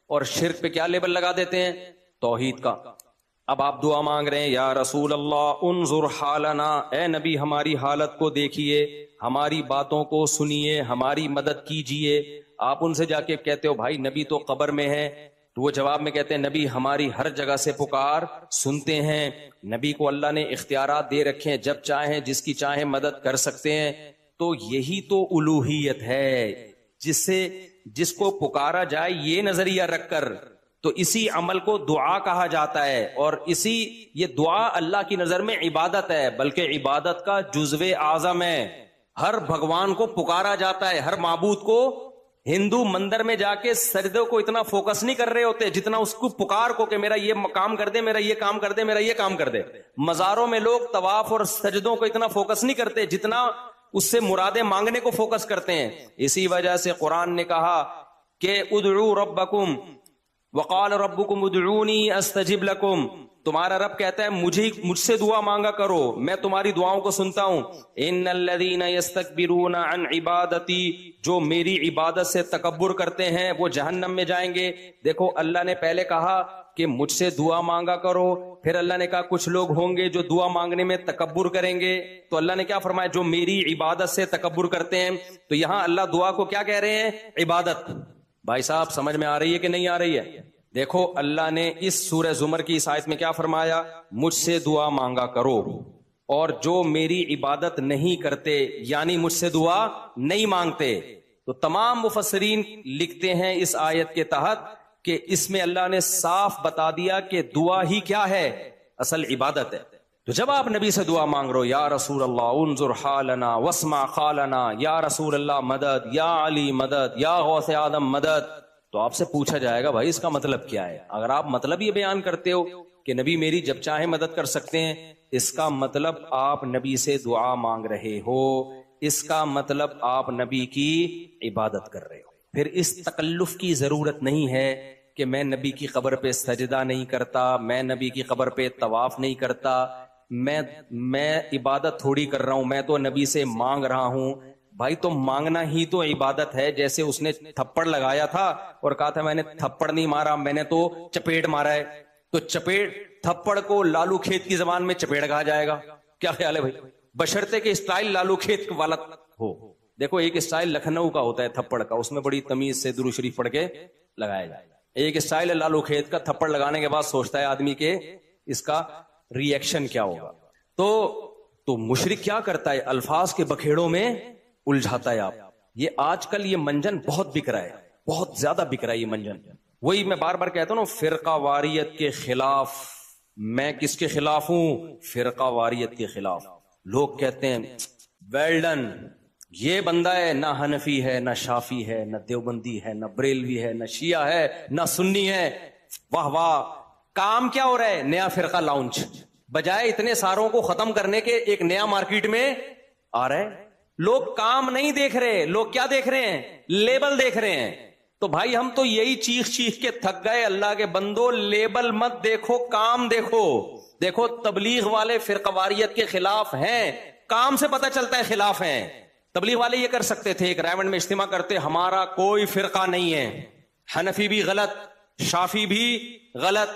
اور شرک پہ کیا لیبل لگا دیتے ہیں؟ توحید کا. اب آپ دعا مانگ رہے ہیں یا رسول اللہ انظر حالنا، اے نبی ہماری حالت کو دیکھیے، ہماری باتوں کو سنیے، ہماری مدد کیجیے. آپ ان سے جا کے کہتے ہو بھائی نبی تو قبر میں ہے، تو وہ جواب میں کہتے ہیں نبی ہماری ہر جگہ سے پکار سنتے ہیں. نبی کو اللہ نے اختیارات دے رکھے ہیں، جب چاہیں جس کی چاہیں مدد کر سکتے ہیں. تو یہی تو الوہیت ہے، جس کو پکارا جائے یہ نظریہ رکھ کر، تو اسی عمل کو دعا کہا جاتا ہے. اور یہ دعا اللہ کی نظر میں عبادت ہے، بلکہ عبادت کا جزو اعظم ہے. ہر بھگوان کو پکارا جاتا ہے، ہر معبود کو. ہندو مندر میں جا کے سجدوں کو اتنا فوکس نہیں کر رہے ہوتے جتنا اس کو پکار کو کہ میرا یہ کام کر دے، میرا یہ کام کر دے، میرا یہ کام کر دے. مزاروں میں لوگ طواف اور سجدوں کو اتنا فوکس نہیں کرتے جتنا اس سے مرادیں مانگنے کو فوکس کرتے ہیں. اسی وجہ سے قرآن نے کہا کہ ادعوا ربکم وقال ربکم ادعونی استجب لکم. تمہارا رب کہتا ہے مجھ سے دعا مانگا کرو، میں تمہاری دعاؤں کو سنتا ہوں. ان الذین یستکبرون عن عبادتی، جو میری عبادت سے تکبر کرتے ہیں وہ جہنم میں جائیں گے. دیکھو اللہ نے پہلے کہا کہ مجھ سے دعا مانگا کرو، پھر اللہ نے کہا کچھ لوگ ہوں گے جو دعا مانگنے میں تکبر کریں گے. تو اللہ نے کیا فرمایا؟ جو میری عبادت سے تکبر کرتے ہیں. تو یہاں اللہ دعا کو کیا کہہ رہے ہیں؟ عبادت. بھائی صاحب سمجھ میں آ رہی ہے کہ نہیں آ رہی ہے؟ دیکھو اللہ نے اس سورہ زمر کی اس آیت میں کیا فرمایا؟ مجھ سے دعا مانگا کرو. اور جو میری عبادت نہیں کرتے یعنی مجھ سے دعا نہیں مانگتے. تو تمام مفسرین لکھتے ہیں اس آیت کے تحت کہ اس میں اللہ نے صاف بتا دیا کہ دعا ہی کیا ہے؟ اصل عبادت ہے. تو جب آپ نبی سے دعا مانگ رہو، یا رسول اللہ انظر حالنا واسمع قالنا، یا رسول اللہ مدد، یا علی مدد، یا غوث آدم مدد، تو آپ سے پوچھا جائے گا بھائی اس کا مطلب کیا ہے. اگر آپ مطلب یہ بیان کرتے ہو کہ نبی میری جب چاہے مدد کر سکتے ہیں، اس کا مطلب آپ نبی سے دعا مانگ رہے ہو، اس کا مطلب آپ نبی کی عبادت کر رہے ہو۔ پھر اس تکلف کی ضرورت نہیں ہے کہ میں نبی کی قبر پہ سجدہ نہیں کرتا، میں نبی کی قبر پہ طواف نہیں کرتا، میں عبادت تھوڑی کر رہا ہوں، میں تو نبی سے مانگ رہا ہوں۔ بھائی تو مانگنا ہی تو عبادت ہے۔ جیسے اس نے تھپڑ لگایا تھا اور کہا تھا میں نے تھپڑ نہیں مارا، میں نے تو چپیٹ مارا ہے، تو چپیٹ تھپڑ کو لالو کھیت کی زبان میں چپیٹ کہا جائے گا، کیا خیال ہے بھائی؟ بشرطے کہ اسٹائل لالو کھیت والا ہو۔ دیکھو ایک اسٹائل لکھنؤ کا ہوتا ہے تھپڑ کا، اس میں بڑی تمیز سے درود شریف پڑھ کے لگایا جائے گا۔ ایک اسٹائل ہے لالو کھیت کا، تھپڑ لگانے کے بعد سوچتا ہے آدمی کہ اس کا ری ایکشن کیا ہوگا۔ تو مشرک کیا کرتا ہے؟ الفاظ کے بکھیڑوں میں الجھاتا ہے آپ۔ یہ آج کل یہ منجن بہت بک رہا ہے، بہت زیادہ بک رہا ہے یہ منجن۔ وہی میں بار بار کہتا ہوں نا، فرقہ واریت کے خلاف۔ میں کس کے خلاف ہوں؟ فرقہ واریت کے خلاف۔ لوگ کہتے ہیں ویل ڈن، یہ بندہ ہے نہ حنفی ہے نہ شافی ہے نہ دیوبندی ہے نہ بریلوی ہے نہ شیعہ ہے نہ سنی ہے، واہ واہ۔ کام کیا ہو رہا ہے؟ نیا فرقہ لانچ۔ بجائے اتنے ساروں کو ختم کرنے کے ایک نیا مارکیٹ میں آ رہا ہے۔ لوگ کام نہیں دیکھ رہے، لوگ کیا دیکھ رہے ہیں؟ لیبل دیکھ رہے ہیں۔ تو بھائی ہم تو یہی چیخ چیخ کے تھک گئے، اللہ کے بندو لیبل مت دیکھو، کام دیکھو۔ دیکھو تبلیغ والے فرقہ واریت کے خلاف ہیں، کام سے پتہ چلتا ہے خلاف ہیں۔ تبلیغ والے یہ کر سکتے تھے، ایک رائمنڈ میں اجتماع کرتے، ہمارا کوئی فرقہ نہیں ہے، حنفی بھی غلط، شافی بھی غلط،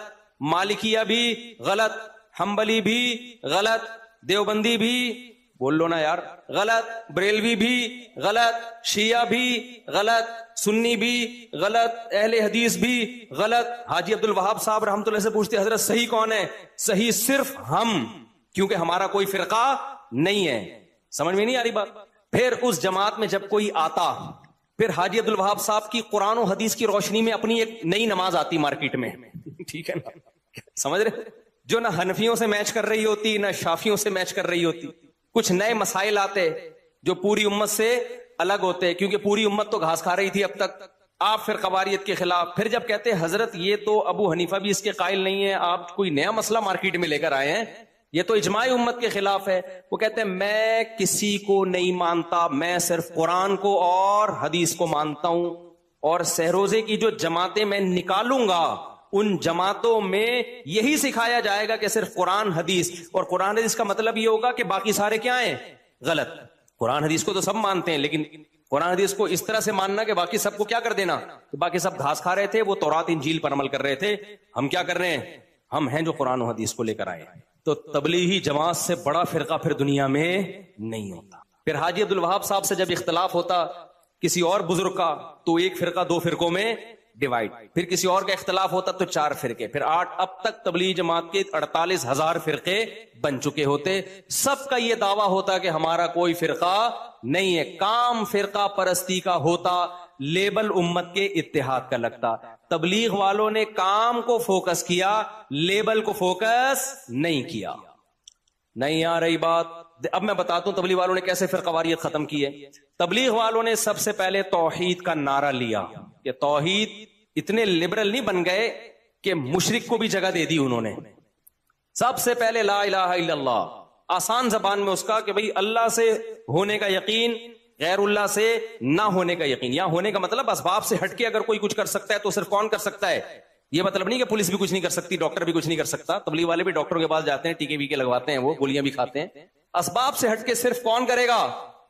مالکیہ بھی غلط، حنبلی بھی غلط، دیوبندی بھی بول لو نا یار غلط، بریلوی بھی غلط، شیعہ بھی غلط، سنی بھی غلط، اہل حدیث بھی غلط۔ حاجی عبد الوہاب صاحب رحمۃ اللہ سے پوچھتے حضرت صحیح کون ہے؟ صحیح صرف ہم، کیونکہ ہمارا کوئی فرقہ نہیں ہے۔ سمجھ میں نہیں آ رہی بات؟ پھر اس جماعت میں جب کوئی آتا، پھر حاجی عبد الوہاب صاحب کی قرآن و حدیث کی روشنی میں اپنی ایک نئی نماز آتی مارکیٹ میں، ٹھیک ہے نا؟ سمجھ رہے؟ جو نہ حنفیوں سے میچ کر رہی ہوتی نہ شافیوں سے میچ کر رہی ہوتی۔ کچھ نئے مسائل آتے جو پوری امت سے الگ ہوتے، کیونکہ پوری امت تو گھاس کھا رہی تھی اب تک۔ آپ پھر قواریت کے خلاف، پھر جب کہتے حضرت یہ تو ابو حنیفہ بھی اس کے قائل نہیں ہے، آپ کوئی نیا مسئلہ مارکیٹ میں لے کر آئے ہیں، یہ تو اجماع امت کے خلاف ہے۔ وہ کہتے ہیں میں کسی کو نہیں مانتا، میں صرف قرآن کو اور حدیث کو مانتا ہوں، اور سہروزے کی جو جماعتیں میں نکالوں گا ان جماعتوں میں یہی سکھایا جائے گا کہ صرف قرآن حدیث، اور قرآن حدیث کا مطلب یہ ہوگا کہ باقی سارے کیا ہیں؟ غلط۔ قرآن حدیث کو تو سب مانتے ہیں، لیکن قرآن حدیث کو اس طرح سے ماننا کہ باقی سب کو کیا کر دینا، کہ باقی سب گھاس کھا رہے تھے، وہ تورات انجیل پر عمل کر رہے تھے، ہم کیا کر رہے ہیں؟ ہم ہیں جو قرآن و حدیث کو لے کر آئے۔ تو تبلیغی جماعت سے بڑا فرقہ پھر دنیا میں نہیں ہوتا۔ پھر حاجی عبد الوہاب صاحب سے جب اختلاف ہوتا کسی اور بزرگ کا، تو ایک فرقہ دو فرقوں میں ڈیوائڈ، پھر کسی اور کا اختلاف ہوتا تو 4 فرقے، پھر 8، اب تک تبلیغی جماعت کے 48,000 فرقے بن چکے ہوتے۔ سب کا یہ دعویٰ ہوتا کہ ہمارا کوئی فرقہ نہیں ہے، کام فرقہ پرستی کا ہوتا، لیبل امت کے اتحاد کا لگتا۔ تبلیغ والوں نے کام کو فوکس کیا، لیبل کو فوکس نہیں کیا۔ نہیں آ رہی بات؟ اب میں بتاتا ہوں تبلیغ والوں نے کیسے فرقہ واریت ختم کی ہے۔ تبلیغ والوں نے سب سے پہلے توحید کا نعرہ لیا کہ توحید، اتنے لبرل نہیں بن گئے کہ مشرک کو بھی جگہ دے دی انہوں نے۔ سب سے پہلے لا الہ الا اللہ، آسان زبان میں اس کا کہ بھئی اللہ سے ہونے کا یقین، غیر اللہ سے نہ ہونے کا یقین۔ یا ہونے کا مطلب اسباب سے ہٹ کے اگر کوئی کچھ کر سکتا ہے تو صرف کون کر سکتا ہے؟ یہ مطلب نہیں کہ پولیس بھی کچھ نہیں کر سکتی، ڈاکٹر بھی کچھ نہیں کر سکتا۔ تبلیغ والے بھی ڈاکٹروں کے پاس جاتے ہیں، ٹیکے ویکے لگواتے ہیں، وہ گولیاں بھی کھاتے ہیں۔ اسباب سے ہٹ کے صرف کون کرے گا؟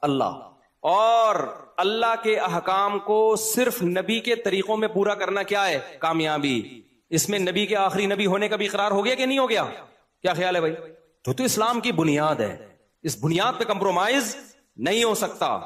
اللہ۔ اور اللہ کے احکام کو صرف نبی کے طریقوں میں پورا کرنا کیا ہے؟ کامیابی۔ اس میں نبی کے آخری نبی ہونے کا بھی اقرار ہو گیا کہ نہیں ہو گیا؟ کیا خیال ہے بھائی؟ تو اسلام کی بنیاد ہے، اس بنیاد پہ کمپرومائز نہیں ہو سکتا۔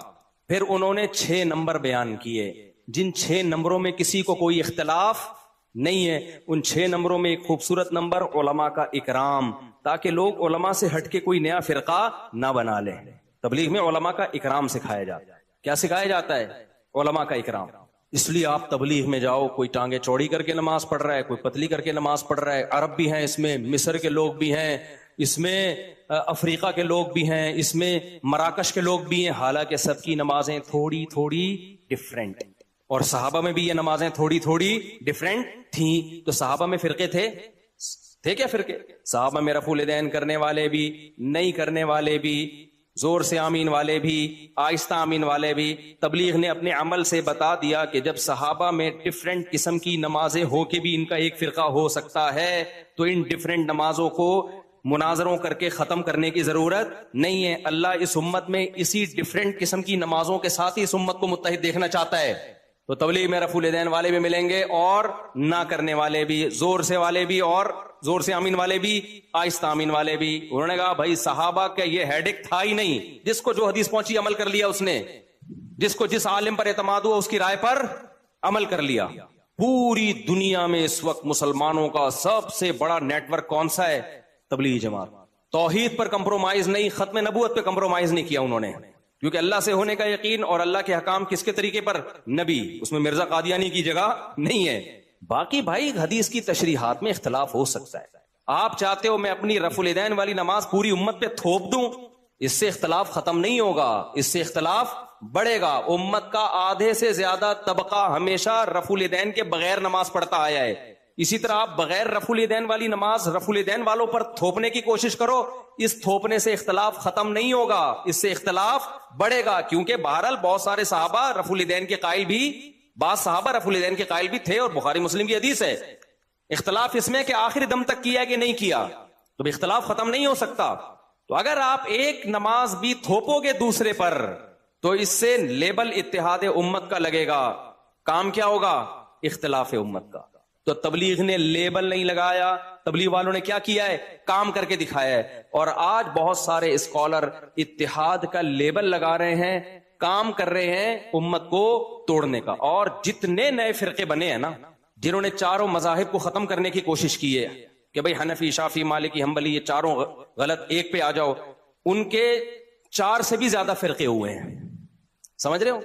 پھر انہوں نے 6 نمبر بیان کیے، جن 6 نمبروں میں کسی کو کوئی اختلاف نہیں ہے۔ ان 6 نمبروں میں ایک خوبصورت نمبر علماء کا اکرام، تاکہ لوگ علماء سے ہٹ کے کوئی نیا فرقہ نہ بنا لیں۔ تبلیغ میں علماء کا اکرام سکھایا جاتا ہے۔ کیا سکھایا جاتا ہے؟ علماء کا اکرام۔ اس لیے آپ تبلیغ میں جاؤ، کوئی ٹانگیں چوڑی کر کے نماز پڑھ رہا ہے، کوئی پتلی کر کے نماز پڑھ رہا ہے، عرب بھی ہیں اس میں، مصر کے لوگ بھی ہیں اس میں، افریقہ کے لوگ بھی ہیں اس میں، مراکش کے لوگ بھی ہیں، حالانکہ سب کی نمازیں تھوڑی تھوڑی ڈیفرنٹ، اور صحابہ میں بھی یہ نمازیں تھوڑی تھوڑی ڈیفرنٹ تھیں۔ تو صحابہ میں فرقے تھے؟ تھے کیا فرقے؟ صحابہ میں رفع الیدین کرنے والے بھی، نہیں کرنے والے بھی، زور سے آمین والے بھی، آہستہ آمین والے بھی. تبلیغ نے اپنے عمل سے بتا دیا کہ جب صحابہ میں ڈفرینٹ قسم کی نمازیں ہو کے بھی ان کا ایک فرقہ ہو سکتا ہے تو ان ڈفرینٹ نمازوں کو مناظروں کر کے ختم کرنے کی ضرورت نہیں ہے. اللہ اس امت میں اسی ڈفرینٹ قسم کی نمازوں کے ساتھ ہی اس امت کو متحد دیکھنا چاہتا ہے. تو تبلیغ میں رفع الیدین والے بھی ملیں گے اور نہ کرنے والے بھی، زور سے والے بھی اور زور سے آمین والے بھی، آہستہ آمین والے بھی. انہوں نے کہا بھائی صحابہ کا یہ ہیڈک تھا ہی نہیں، جس کو جو حدیث پہنچی عمل کر لیا اس نے، جس کو جس عالم پر اعتماد ہوا اس کی رائے پر عمل کر لیا. پوری دنیا میں اس وقت مسلمانوں کا سب سے بڑا نیٹ ورک کون سا ہے؟ تبلیغ جماعت. توحید پر کمپرومائز نہیں، ختم نبوت پہ کمپرومائز نہیں کیا انہوں نے، کیونکہ اللہ سے ہونے کا یقین اور اللہ کے حکام کس کے طریقے پر؟ نبی. اس میں مرزا قادیانی کی جگہ نہیں ہے. باقی بھائی حدیث کی تشریحات میں اختلاف ہو سکتا ہے. آپ چاہتے ہو میں اپنی رفع الیدین والی نماز پوری امت پہ تھوپ دوں، اس سے اختلاف ختم نہیں ہوگا، اس سے اختلاف بڑھے گا. امت کا آدھے سے زیادہ طبقہ ہمیشہ رفع الیدین کے بغیر نماز پڑھتا آیا ہے. اسی طرح آپ بغیر رفع الیدین والی نماز رفع الیدین والوں پر تھوپنے کی کوشش کرو، اس تھوپنے سے اختلاف ختم نہیں ہوگا، اس سے اختلاف بڑھے گا. کیونکہ بہرحال بہت سارے صحابہ رفع الیدین کے قائل بھی، بعض صحابہ رفع الیدین کے قائل بھی تھے، اور بخاری مسلم کی حدیث ہے. اختلاف اس میں کہ آخری دم تک کیا کہ نہیں کیا، تو اختلاف ختم نہیں ہو سکتا. تو اگر آپ ایک نماز بھی تھوپو گے دوسرے پر تو اس سے لیبل اتحاد امت کا لگے گا. کام کیا ہوگا؟ اختلاف امت کا. تو تبلیغ نے لیبل نہیں لگایا، تبلیغ والوں نے کیا کیا ہے؟ کام کر کے دکھایا ہے. اور آج بہت سارے اسکالر اتحاد کا لیبل لگا رہے ہیں، کام کر رہے ہیں امت کو توڑنے کا. اور جتنے نئے فرقے بنے ہیں نا، جنہوں نے چاروں مذاہب کو ختم کرنے کی کوشش کی ہے کہ بھئی حنفی، شافعی، مالکی، حنبلی یہ چاروں غلط، ایک پہ آ جاؤ، ان کے 4 سے بھی زیادہ فرقے ہوئے ہیں. سمجھ رہے ہو؟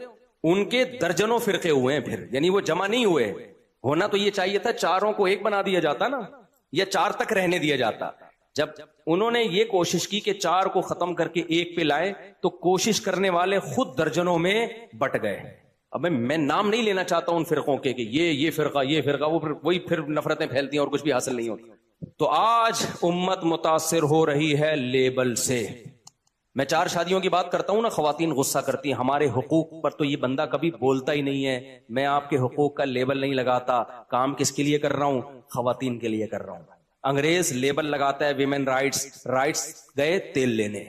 ان کے درجنوں فرقے ہوئے ہیں پھر، یعنی وہ جمع نہیں ہوئے. ہونا تو یہ چاہیے تھا چاروں کو ایک بنا دیا جاتا نا، یا 4 تک رہنے دیا جاتا. جب انہوں نے یہ کوشش کی کہ 4 کو ختم کر کے ایک پہ لائے تو کوشش کرنے والے خود درجنوں میں بٹ گئے. اب میں نام نہیں لینا چاہتا ان فرقوں کے کہ یہ فرقہ یہ فرقہ، وہی پھر نفرتیں پھیلتی ہیں اور کچھ بھی حاصل نہیں ہوتی. تو آج امت متاثر ہو رہی ہے لیبل سے. میں 4 شادیوں کی بات کرتا ہوں نا، خواتین غصہ کرتی ہیں ہمارے حقوق پر، تو یہ بندہ کبھی بولتا ہی نہیں ہے میں آپ کے حقوق کا لیبل نہیں لگاتا. کام کس کے لیے کر رہا ہوں؟ خواتین کے لیے کر رہا ہوں. انگریز لیبل لگاتا ہے ویمن رائٹس گئے تیل لینے.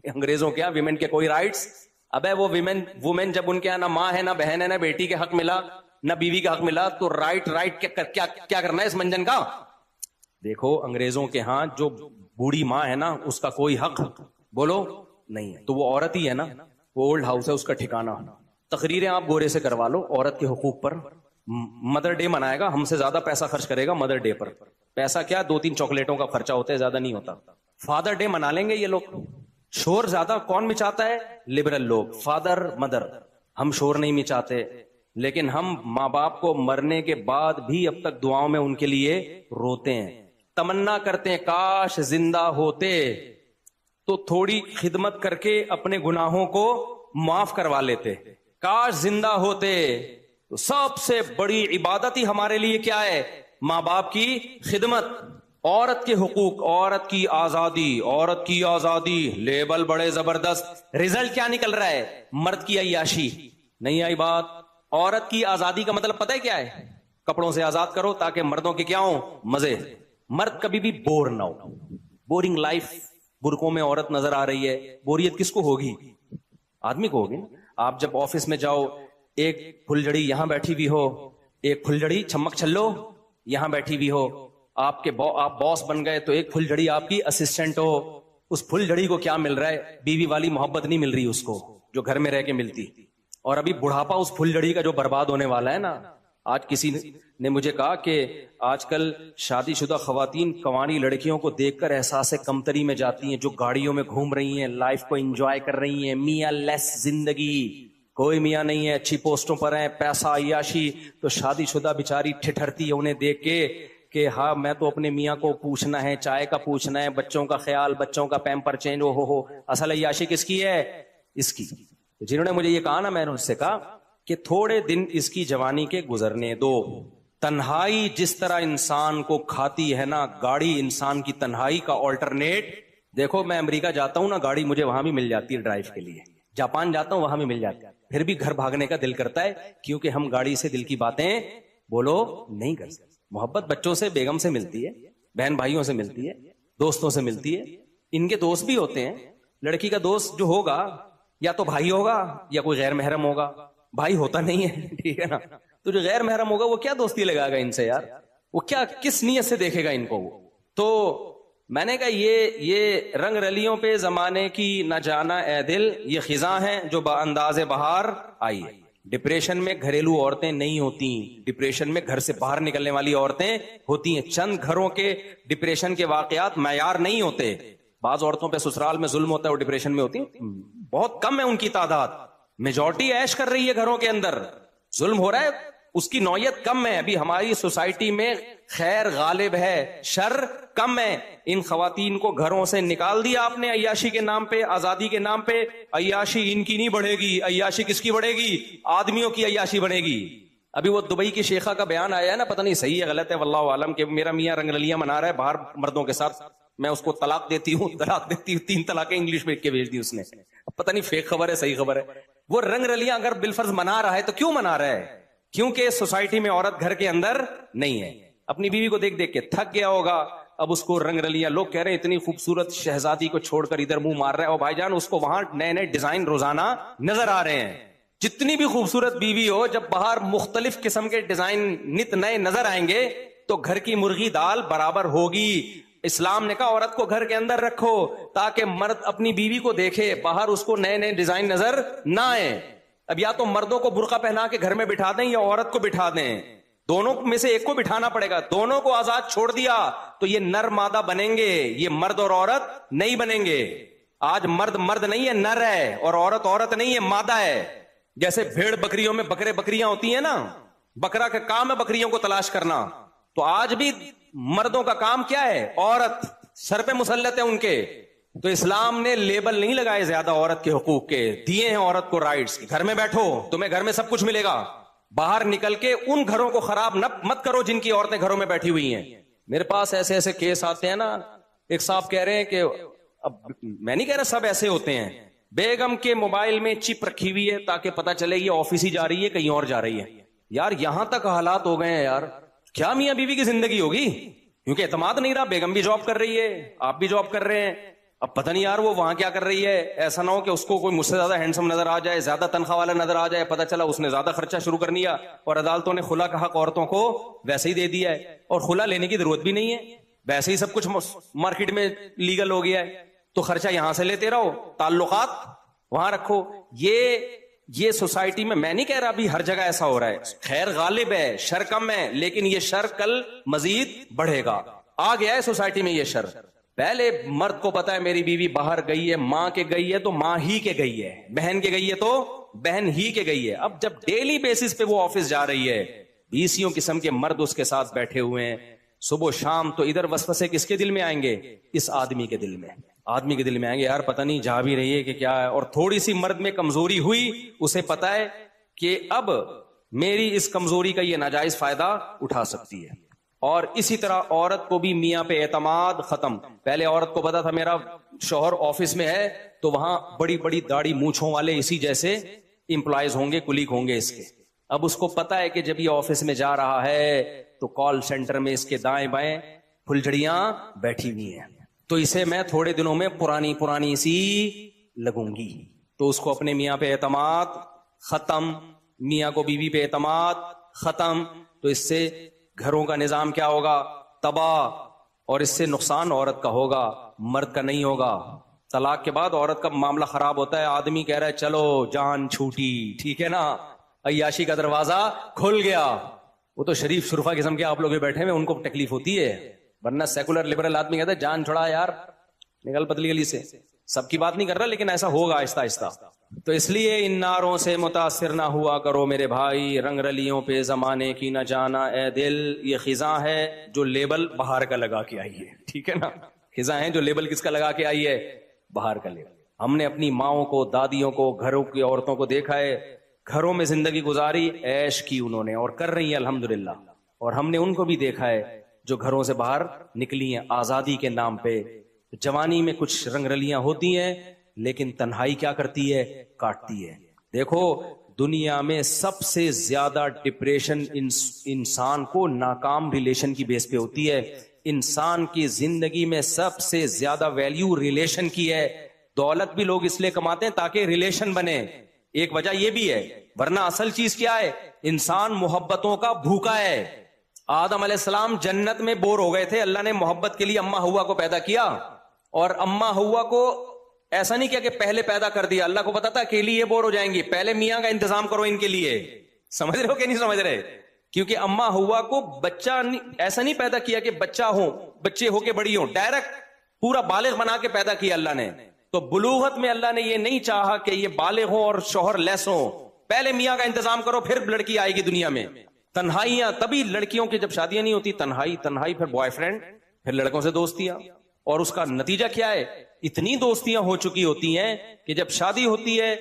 انگریزوں کیا ویمن کے کوئی رائٹس؟ ابے وہ وومن جب ان کے یہاں نہ ماں ہے، نہ بہن ہے، نہ بیٹی کے حق ملا، نہ بیوی کا حق ملا، تو رائٹ کیا کرنا ہے اس منجن کا؟ دیکھو انگریزوں کے ہاں جو بوڑھی ماں ہے نا، اس کا کوئی حق بولو نہیں ہے، تو وہ عورت ہی ہے نا، وہ اولڈ ہاؤس ہے اس کا ٹھکانہ. تقریریں آپ گورے سے کروا لو عورت کے حقوق پر. مدر ڈے منائے گا، ہم سے زیادہ پیسہ خرچ کرے گا مدر ڈے پر. پیسہ کیا 2-3 چاکلیٹوں کا خرچہ ہوتا ہے، زیادہ نہیں ہوتا. فادر ڈے منا لیں گے یہ لوگ. شور زیادہ کون مچاتا ہے؟ لبرل لوگ. فادر مدر، ہم شور نہیں مچاتے، لیکن ہم ماں باپ کو مرنے کے بعد بھی اب تک دعاؤں میں ان کے لیے روتے ہیں، تمنا کرتے ہیں کاش زندہ ہوتے تو تھوڑی خدمت کر کے اپنے گناہوں کو معاف کروا لیتے. کاش زندہ ہوتے. تو سب سے بڑی عبادت ہی ہمارے لیے کیا ہے؟ ماں باپ کی خدمت. عورت کے حقوق، عورت کی آزادی، عورت کی آزادی، لیبل بڑے زبردست. رزلٹ کیا نکل رہا ہے؟ مرد کی عیاشی. نہیں آئی بات؟ عورت کی آزادی کا مطلب پتہ ہے کیا ہے؟ کپڑوں سے آزاد کرو تاکہ مردوں کے کیا ہوں؟ مزے. مرد کبھی بھی بور نہ ہو. بورنگ لائف، برقوں میں عورت نظر آ رہی ہے، بوریت کس کو ہوگی؟ آدمی کو ہوگی. آپ جب آفس میں جاؤ، ایک پھلجڑی یہاں بیٹھی بھی ہو، ایک پھلجڑی چھمک چھلو یہاں بیٹھی بھی ہو. آپ باس بن گئے تو ایک پھلجڑی آپ کی اسسٹنٹ ہو. اس پھلجڑی کو کیا مل رہا ہے؟ بیوی والی محبت نہیں مل رہی اس کو جو گھر میں رہ کے ملتی. اور ابھی بڑھاپا اس پھلجڑی کا جو برباد ہونے والا ہے نا. آج کسی نے مجھے کہا کہ آج کل شادی شدہ خواتین کنواری لڑکیوں کو دیکھ کر احساس کمتری میں جاتی ہیں، جو گاڑیوں میں گھوم رہی ہیں، لائف کو انجوائے کر رہی ہیں، میاں لیس زندگی، کوئی میاں نہیں ہے، اچھی پوسٹوں پر ہیں، پیسہ عیاشی. تو شادی شدہ بیچاری ٹھٹھرتی ہے انہیں دیکھ کے کہ ہاں میں تو اپنے میاں کو پوچھنا ہے، چائے کا پوچھنا ہے، بچوں کا خیال، بچوں کا پیمپر چینج. ہو اصل عیاشی کس کی ہے؟ اس کی. جنہوں نے مجھے یہ کہا نا، میں نے اس سے کہا کہ تھوڑے دن اس کی جوانی کے گزرنے دو، تنہائی جس طرح انسان کو کھاتی ہے نا، گاڑی انسان کی تنہائی کا آلٹرنیٹ. دیکھو میں امریکہ جاتا ہوں نا، گاڑی مجھے وہاں بھی مل جاتی ہے ڈرائیو کے لیے. جاپان جاتا ہوں وہاں بھی مل جاتی ہے، پھر بھی گھر بھاگنے کا دل کرتا ہے، کیونکہ ہم گاڑی سے دل کی باتیں بولو نہیں کر سکتے. محبت بچوں سے، بیگم سے ملتی ہے، بہن بھائیوں سے ملتی ہے، دوستوں سے ملتی ہے. ان کے دوست بھی ہوتے ہیں. لڑکی کا دوست جو ہوگا یا تو بھائی ہوگا یا کوئی غیر محرم ہوگا. بھائی ہوتا نہیں ہے، ٹھیک ہے نا. تو جو غیر محرم ہوگا وہ کیا دوستی لگائے گا ان سے یار؟ وہ کیا کس نیت سے دیکھے گا ان کو؟ وہ تو میں نے کہا یہ رنگ رلیوں پہ زمانے کی نہ جانا اے دل، یہ خزاں ہیں جو بانداز بہار آئی ہے. ڈپریشن میں گھریلو عورتیں نہیں ہوتی، ڈپریشن میں گھر سے باہر نکلنے والی عورتیں ہوتی ہیں. چند گھروں کے ڈپریشن کے واقعات معیار نہیں ہوتے. بعض عورتوں پہ سسرال میں ظلم ہوتا ہے، وہ ڈپریشن میں ہوتی ہیں، بہت کم ہے ان کی تعداد. میجورٹی عیش کر رہی ہے گھروں کے اندر، ظلم ہو رہا ہے، اس کی نوعیت کم ہے. ابھی ہماری سوسائٹی میں خیر غالب ہے، شر کم ہے. ان خواتین کو گھروں سے نکال دیا آپ نے عیاشی کے نام پہ، آزادی کے نام پہ. عیاشی ان کی نہیں بڑھے گی، عیاشی کس کی بڑھے گی؟ آدمیوں کی عیاشی بڑھے گی. ابھی وہ دبئی کی شیخہ کا بیان آیا ہے نا، پتہ نہیں صحیح ہے غلط ہے واللہ عالم، کہ میرا میاں رنگ رلیاں منا رہا ہے باہر مردوں کے ساتھ، میں اس کو طلاق دیتی ہوں 3 طلاقیں انگلش میں لکھ کے بھیج دی اس نے. اب پتہ نہیں فیک خبر ہے صحیح خبر ہے. وہ رنگ رلیاں اگر بالفرض منا رہا ہے تو کیوں منا رہا ہے؟ کیونکہ سوسائٹی میں عورت گھر کے اندر نہیں ہے. اپنی بیوی کو دیکھ دیکھ کے تھک گیا ہوگا، اب اس کو رنگ رلیاں. لوگ کہہ رہے ہیں اتنی خوبصورت شہزادی کو چھوڑ کر ادھر منہ مار رہا ہے. اور بھائی جان اس کو وہاں نئے نئے ڈیزائن روزانہ نظر آ رہے ہیں. جتنی بھی خوبصورت بیوی ہو، جب باہر مختلف قسم کے ڈیزائن نت نئے نظر آئیں گے تو گھر کی مرغی دال برابر ہوگی. اسلام نے کہا عورت کو گھر کے اندر رکھو تاکہ مرد اپنی بیوی کو دیکھے، باہر اس کو نئے نئے ڈیزائن نظر نہ آئے. اب یا تو مردوں کو برقع پہنا کے گھر میں بٹھا دیں یا عورت کو بٹھا دیں، دونوں میں سے ایک کو بٹھانا پڑے گا. دونوں کو آزاد چھوڑ دیا تو یہ نر مادہ بنیں گے، یہ مرد اور عورت نہیں بنیں گے. آج مرد مرد نہیں ہے، نر ہے، اور عورت عورت نہیں ہے، مادہ ہے. جیسے بھیڑ بکریوں میں بکرے بکریاں ہوتی ہیں نا، بکرا کا کام ہے بکریوں کو تلاش کرنا، تو آج بھی مردوں کا کام کیا ہے؟ عورت سر پہ مسلط ہے ان کے. تو اسلام نے لیبل نہیں لگائے زیادہ عورت کے حقوق کے، دیے ہیں عورت کو رائٹس. گھر میں بیٹھو، تمہیں گھر میں سب کچھ ملے گا. باہر نکل کے ان گھروں کو خراب مت کرو جن کی عورتیں گھروں میں بیٹھی ہوئی ہیں. میرے پاس ایسے ایسے کیس آتے ہیں نا. ایک صاحب کہہ رہے ہیں کہ اب میں نہیں کہہ رہا سب ایسے ہوتے ہیں، بیگم کے موبائل میں چپ رکھی ہوئی ہے تاکہ پتہ چلے یہ آفس ہی جا رہی ہے کہیں اور جا رہی ہے. یار یہاں تک حالات ہو گئے ہیں یار، کیا میاں بیوی کی زندگی ہوگی؟ کیونکہ اعتماد نہیں رہا. بیگم بھی جاب کر رہی ہے، آپ بھی جاب کر رہے ہیں، اب پتہ نہیں یار وہ وہاں کیا کر رہی ہے. ایسا نہ ہو کہ اس کو کوئی مجھ سے زیادہ ہینڈسم نظر آ جائے، زیادہ تنخواہ والا نظر آ جائے، پتہ چلا اس نے زیادہ خرچہ شروع کر دیا اور عدالتوں نے خلا کا حق عورتوں کو ویسے ہی دے دیا ہے، اور خلا لینے کی ضرورت بھی نہیں ہے، ویسے ہی سب کچھ مارکیٹ میں لیگل ہو گیا ہے. تو خرچہ یہاں سے لیتے رہو، تعلقات وہاں رکھو. یہ سوسائٹی میں نہیں کہہ رہا ابھی ہر جگہ ایسا ہو رہا ہے، خیر غالب ہے، شر کم ہے، لیکن یہ شر کل مزید بڑھے گا. آ گیا ہے سوسائٹی میں یہ شر. پہلے مرد کو پتا ہے میری بیوی باہر گئی ہے، ماں کے گئی ہے تو ماں ہی کے گئی ہے، بہن کے گئی ہے تو بہن ہی کے گئی ہے. اب جب ڈیلی بیسس پہ وہ آفس جا رہی ہے، 20 قسم کے مرد اس کے ساتھ بیٹھے ہوئے ہیں صبح و شام، تو ادھر وسوسے کس کے دل میں آئیں گے؟ اس آدمی کے دل میں. آدمی کے دل میں آئیں گے یار پتہ نہیں جا بھی رہی ہے کہ کیا ہے. اور تھوڑی سی مرد میں کمزوری ہوئی، اسے پتا ہے کہ اب میری اس کمزوری کا یہ ناجائز فائدہ اٹھا سکتی ہے. اور اسی طرح عورت کو بھی میاں پہ اعتماد ختم. پہلے عورت کو پتا تھا میرا شوہر آفس میں ہے تو وہاں بڑی بڑی داڑھی مونچھوں والے اسی جیسے امپلائیز ہوں گے، کلیگ ہوں گے اس کے. اب اس کو پتا ہے کہ جب یہ آفس میں جا رہا ہے تو کال سینٹر میں اس کے دائیں بائیں پھلجھڑیاں بیٹھی ہوئی ہیں، تو اسے میں تھوڑے دنوں میں پرانی سی لگوں گی. تو اس کو اپنے میاں پہ اعتماد ختم، میاں کو بیوی پہ اعتماد ختم. تو اس سے گھروں کا نظام کیا ہوگا؟ تباہ. اور اس سے نقصان عورت کا ہوگا، مرد کا نہیں ہوگا. طلاق کے بعد عورت کا معاملہ خراب ہوتا ہے. آدمی کہہ رہا ہے چلو جان چھوٹی، ٹھیک ہے نا، عیاشی کا دروازہ کھل گیا. وہ تو شریف شرفا قسم کے آپ لوگ بیٹھے ہوئے ان کو تکلیف ہوتی ہے، ورنہ سیکولر لبرل آدمی کہتا ہے جان چھڑا یار، نکل پتلی گلی سے. سب کی بات نہیں کر رہا لیکن ایسا ہوگا آہستہ آہستہ. تو اس لیے ان ناروں سے متاثر نہ ہوا کرو میرے بھائی، رنگ رلیوں پہ زمانے کی نہ جانا اے دل. یہ خزاں ہے جو لیبل باہر کا لگا کے آئی ہے، ٹھیک ہے نا. خزاں ہے جو لیبل کس کا لگا کے آئی ہے؟ باہر کا لیبل. ہم نے اپنی ماؤں کو، دادیوں کو، گھروں کی عورتوں کو دیکھا ہے، گھروں میں زندگی گزاری، عیش کی انہوں نے، اور کر رہی ہیں الحمدللہ. اور ہم نے ان کو بھی دیکھا ہے جو گھروں سے باہر نکلی ہیں آزادی کے نام پہ. جوانی میں کچھ رنگ رلیاں ہوتی ہیں لیکن تنہائی کیا کرتی ہے؟ کاٹتی ہے. دیکھو دنیا میں سب سے زیادہ ڈپریشن انسان کو ناکام ریلیشن کی بیس پہ ہوتی ہے. انسان کی زندگی میں سب سے زیادہ ویلیو ریلیشن کی ہے. دولت بھی لوگ اس لیے کماتے ہیں تاکہ ریلیشن بنے. ایک وجہ یہ بھی ہے, ورنہ اصل چیز کیا ہے؟ انسان محبتوں کا بھوکا ہے. آدم علیہ السلام جنت میں بور ہو گئے تھے, اللہ نے محبت کے لیے اماں ہوا کو پیدا کیا, اور اماں ہوا کو ایسا نہیں کیا کہ پہلے پیدا کر دیا. اللہ کو پتا تھا اکیلی یہ بور ہو جائیں گی, پہلے میاں کا انتظام کرو ان کے لیے. سمجھ رہے ہو کہ نہیں سمجھ رہے؟ کیونکہ اماں ہوا کو بچہ ایسا نہیں پیدا کیا کہ بچہ ہو, بچے ہو کے بڑی ہو, ڈائریکٹ پورا بالغ بنا کے پیدا کیا اللہ نے. تو بلوغت میں اللہ نے یہ نہیں چاہا کہ یہ بالغ ہو اور شوہر لیس ہو, پہلے میاں کا انتظام کرو پھر لڑکی آئے گی دنیا میں. تنہائیاں, تبھی لڑکیوں کی جب شادیاں نہیں ہوتی, تنہائی تنہائی, پھر بوائے فرینڈ, پھر لڑکوں سے دوستیاں, اور اس کا نتیجہ کیا ہے؟ اتنی دوستیاں ہو چکی ہوتی ہیں کہ جب شادی ہوتی ہے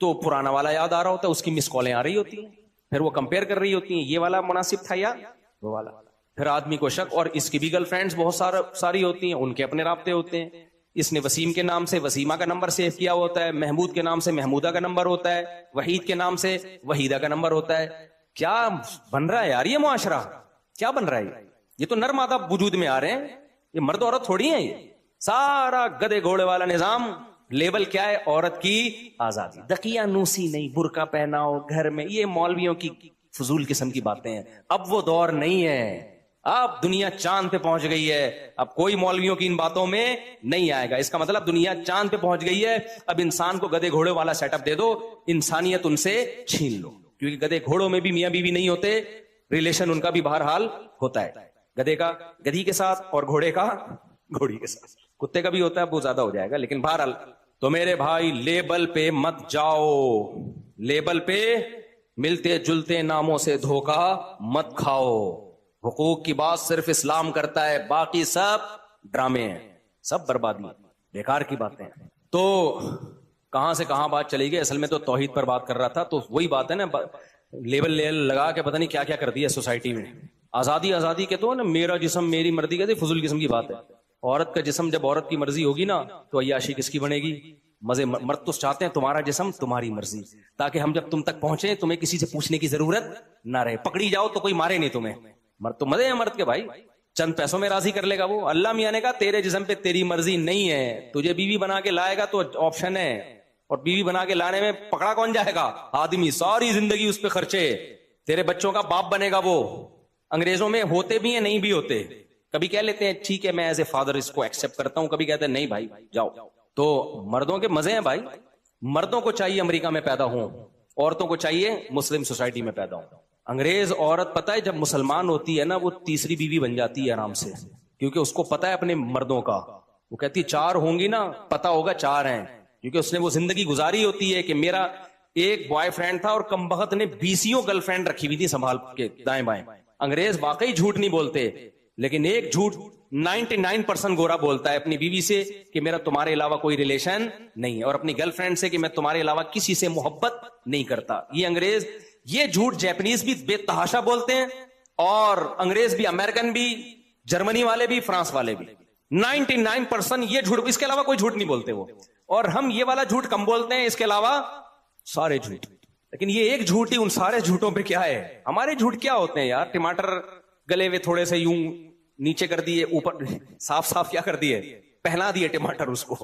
تو پرانا والا یاد آ رہا ہوتا ہے, اس کی مس کالیں آ رہی ہوتی ہیں, پھر وہ کمپیئر کر رہی ہوتی ہیں, یہ والا مناسب تھا یا وہ والا. پھر آدمی کو شک, اور اس کی بھی گرل فرینڈز بہت ساری ہوتی ہیں, ان کے اپنے رابطے ہوتے ہیں. اس نے وسیم کے نام سے وسیمہ کا نمبر سیو کیا ہوتا ہے, محمود کے نام سے محمودہ کا نمبر ہوتا ہے, وحید کے نام سے وحیدہ کا نمبر ہوتا ہے. کیا بن رہا ہے یار یہ معاشرہ؟ کیا بن رہا ہے؟ یہ تو نر مادہ وجود میں آ رہے ہیں, یہ مرد عورت تھوڑی ہیں. یہ سارا گدے گھوڑے والا نظام, لیبل کیا ہے؟ عورت کی آزادی. دقیہ نوسی نہیں, برقع پہناؤ گھر میں, یہ مولویوں کی فضول قسم کی باتیں ہیں. اب وہ دور نہیں ہے, اب دنیا چاند پہ پہنچ گئی ہے, اب کوئی مولویوں کی ان باتوں میں نہیں آئے گا. اس کا مطلب دنیا چاند پہ پہنچ گئی ہے, اب انسان کو گدے گھوڑے والا سیٹ اپ دے دو, انسانیت ان سے چھین لو. کیونکہ گدے گھوڑوں میں بھی میاں بیوی نہیں ہوتے, ریلیشن ان کا بھی بہرحال ہوتا ہے, گدے کا گدھی کے ساتھ اور گھوڑے کا گھوڑی کے ساتھ. کتے کا بھی ہوتا ہے, وہ زیادہ ہو جائے گا, لیکن بہرحال. تو میرے بھائی لیبل پہ مت جاؤ, لیبل پہ ملتے جلتے ناموں سے دھوکا مت کھاؤ. حقوق کی بات صرف اسلام کرتا ہے, باقی سب ڈرامے ہیں, سب بربادی, بیکار کی باتیں ہیں. تو کہاں سے کہاں بات چلی گئی؟ اصل میں تو توحید پر بات کر رہا تھا. تو وہی بات ہے نا, لیبل لگا کے پتہ نہیں کیا کیا کر دیا سوسائٹی میں. آزادی آزادی کے تو نا, میرا جسم میری مرضی, کہتے فضول قسم کی بات ہے. عورت کا جسم جب عورت کی مرضی ہوگی نا تو عیاشی کس کی بنے گی؟ مزے. مرد تو چاہتے ہیں تمہارا جسم تمہاری مرضی, تاکہ ہم جب تم تک پہنچے تمہیں کسی سے پوچھنے کی ضرورت نہ رہے, پکڑی جاؤ تو کوئی مارے نہیں تمہیں. مرد تو مزے ہیں مرد کے بھائی, چند پیسوں میں راضی کر لے گا وہ. اللہ میاں نے کہا تیرے جسم پہ تیری مرضی نہیں ہے, تجھے بیوی بنا کے لائے گا تو آپشن ہے, اور بیوی بنا کے لانے میں پکڑا کون جائے گا؟ آدمی. ساری زندگی اس پہ خرچے, تیرے بچوں کا باپ بنے گا وہ. انگریزوں میں ہوتے بھی ہیں نہیں بھی ہوتے, کبھی کہہ لیتے ہیں ٹھیک ہے میں ایز اے فادر اس کو ایکسپٹ کرتا ہوں, کبھی کہتے ہیں نہیں بھائی جاؤ. تو مردوں کے مزے ہیں بھائی. مردوں کو چاہیے امریکہ میں پیدا ہوں, عورتوں کو چاہیے مسلم سوسائٹی میں پیدا ہوں. انگریز عورت پتہ ہے جب مسلمان ہوتی ہے نا, وہ تیسری بیوی بن جاتی ہے آرام سے, کیونکہ اس کو پتہ ہے اپنے مردوں کا. وہ کہتی ہے 4 ہوں گی نا, پتہ ہوگا 4 ہیں, کیونکہ اس نے وہ زندگی گزاری ہوتی ہے کہ میرا ایک بوائے فرینڈ تھا اور کمبخت نے 20 گرل فرینڈ رکھی ہوئی تھی سنبھال کے دائیں بائیں. انگریز واقعی جھوٹ نہیں بولتے, لیکن ایک جھوٹ 99% گورا بولتا ہے اپنی بیوی سے کہ میرا تمہارے علاوہ کوئی ریلیشن نہیں ہے, اور اپنی گرل فرینڈ سے کہ میں تمہارے علاوہ کسی سے محبت نہیں کرتا. یہ انگریز, یہ جھوٹ جیپنیز بھی بے تحاشا بولتے ہیں, اور انگریز بھی, امریکن بھی, جرمنی والے بھی, فرانس والے بھی. 99% یہ جھوٹ, اس کے علاوہ کوئی جھوٹ نہیں بولتے وہ. اور ہم یہ والا جھوٹ کم بولتے ہیں, اس کے علاوہ سارے جھوٹ. لیکن یہ ایک جھوٹ ہی ان سارے جھوٹوں پہ کیا ہے. ہمارے جھوٹ کیا ہوتے ہیں یار؟ ٹماٹر گلے ہوئے تھوڑے سے یوں نیچے کر دیے, اوپر صاف صاف کیا کر دیے, پہنا دیے ٹماٹر, اس کو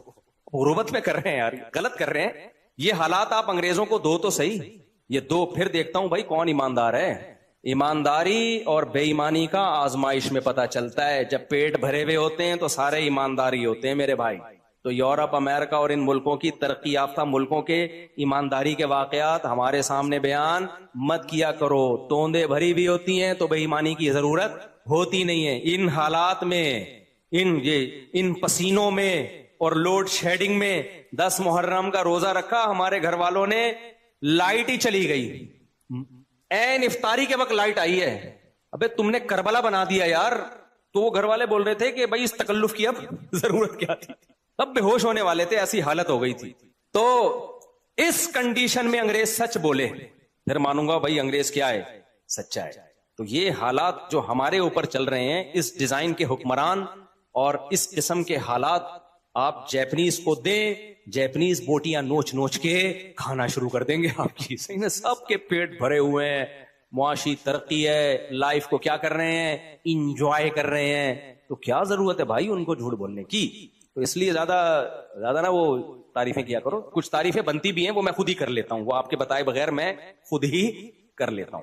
غربت میں کر رہے ہیں یار, غلط کر رہے ہیں. یہ حالات آپ انگریزوں کو دو تو صحیح, یہ دو, پھر دیکھتا ہوں بھائی کون ایماندار ہے. ایمانداری اور بے ایمانی کا آزمائش میں پتا چلتا ہے. جب پیٹ بھرے ہوئے ہوتے ہیں تو سارے ایمانداری ہوتے ہیں میرے بھائی. تو یورپ, امریکہ اور ان ملکوں کی ترقی یافتہ ملکوں کے ایمانداری کے واقعات ہمارے سامنے بیان مت کیا کرو. توندے بھری بھی ہوتی ہیں تو بے ایمانی کی ضرورت ہوتی نہیں ہے. ان حالات میں, ان پسینوں میں اور لوڈ شیڈنگ میں 10 محرم کا روزہ رکھا, ہمارے گھر والوں نے لائٹ ہی چلی گئی, این افطاری کے وقت لائٹ آئی ہے. ابے تم نے کربلا بنا دیا یار. تو وہ گھر والے بول رہے تھے کہ بھائی اس تکلف کی اب ضرورت کیا تھی, اب بے ہوش ہونے والے تھے, ایسی حالت ہو گئی تھی. تو اس کنڈیشن میں انگریز سچ بولے, پھر مانوں گا بھائی انگریز کیا ہے, سچا ہے. تو یہ حالات جو ہمارے اوپر چل رہے ہیں، اس ڈیزائن کے حکمران اور اس قسم کے حالات آپ جیپنیز کو دیں، جیپنیز بوٹیاں نوچ نوچ کے کھانا شروع کر دیں گے آپ کی. صحیح نا؟ سب کے پیٹ بھرے ہوئے ہیں، معاشی ترقی ہے، لائف کو کیا کر رہے ہیں؟ انجوائے کر رہے ہیں. تو کیا ضرورت ہے بھائی ان کو جھوٹ بولنے کی؟ تو اس لیے زیادہ نا وہ تعریفیں کیا کرو. کچھ تعریفیں بنتی بھی ہیں وہ میں خود ہی کر لیتا ہوں، وہ آپ کے بتائے بغیر میں خود ہی کر لیتا ہوں.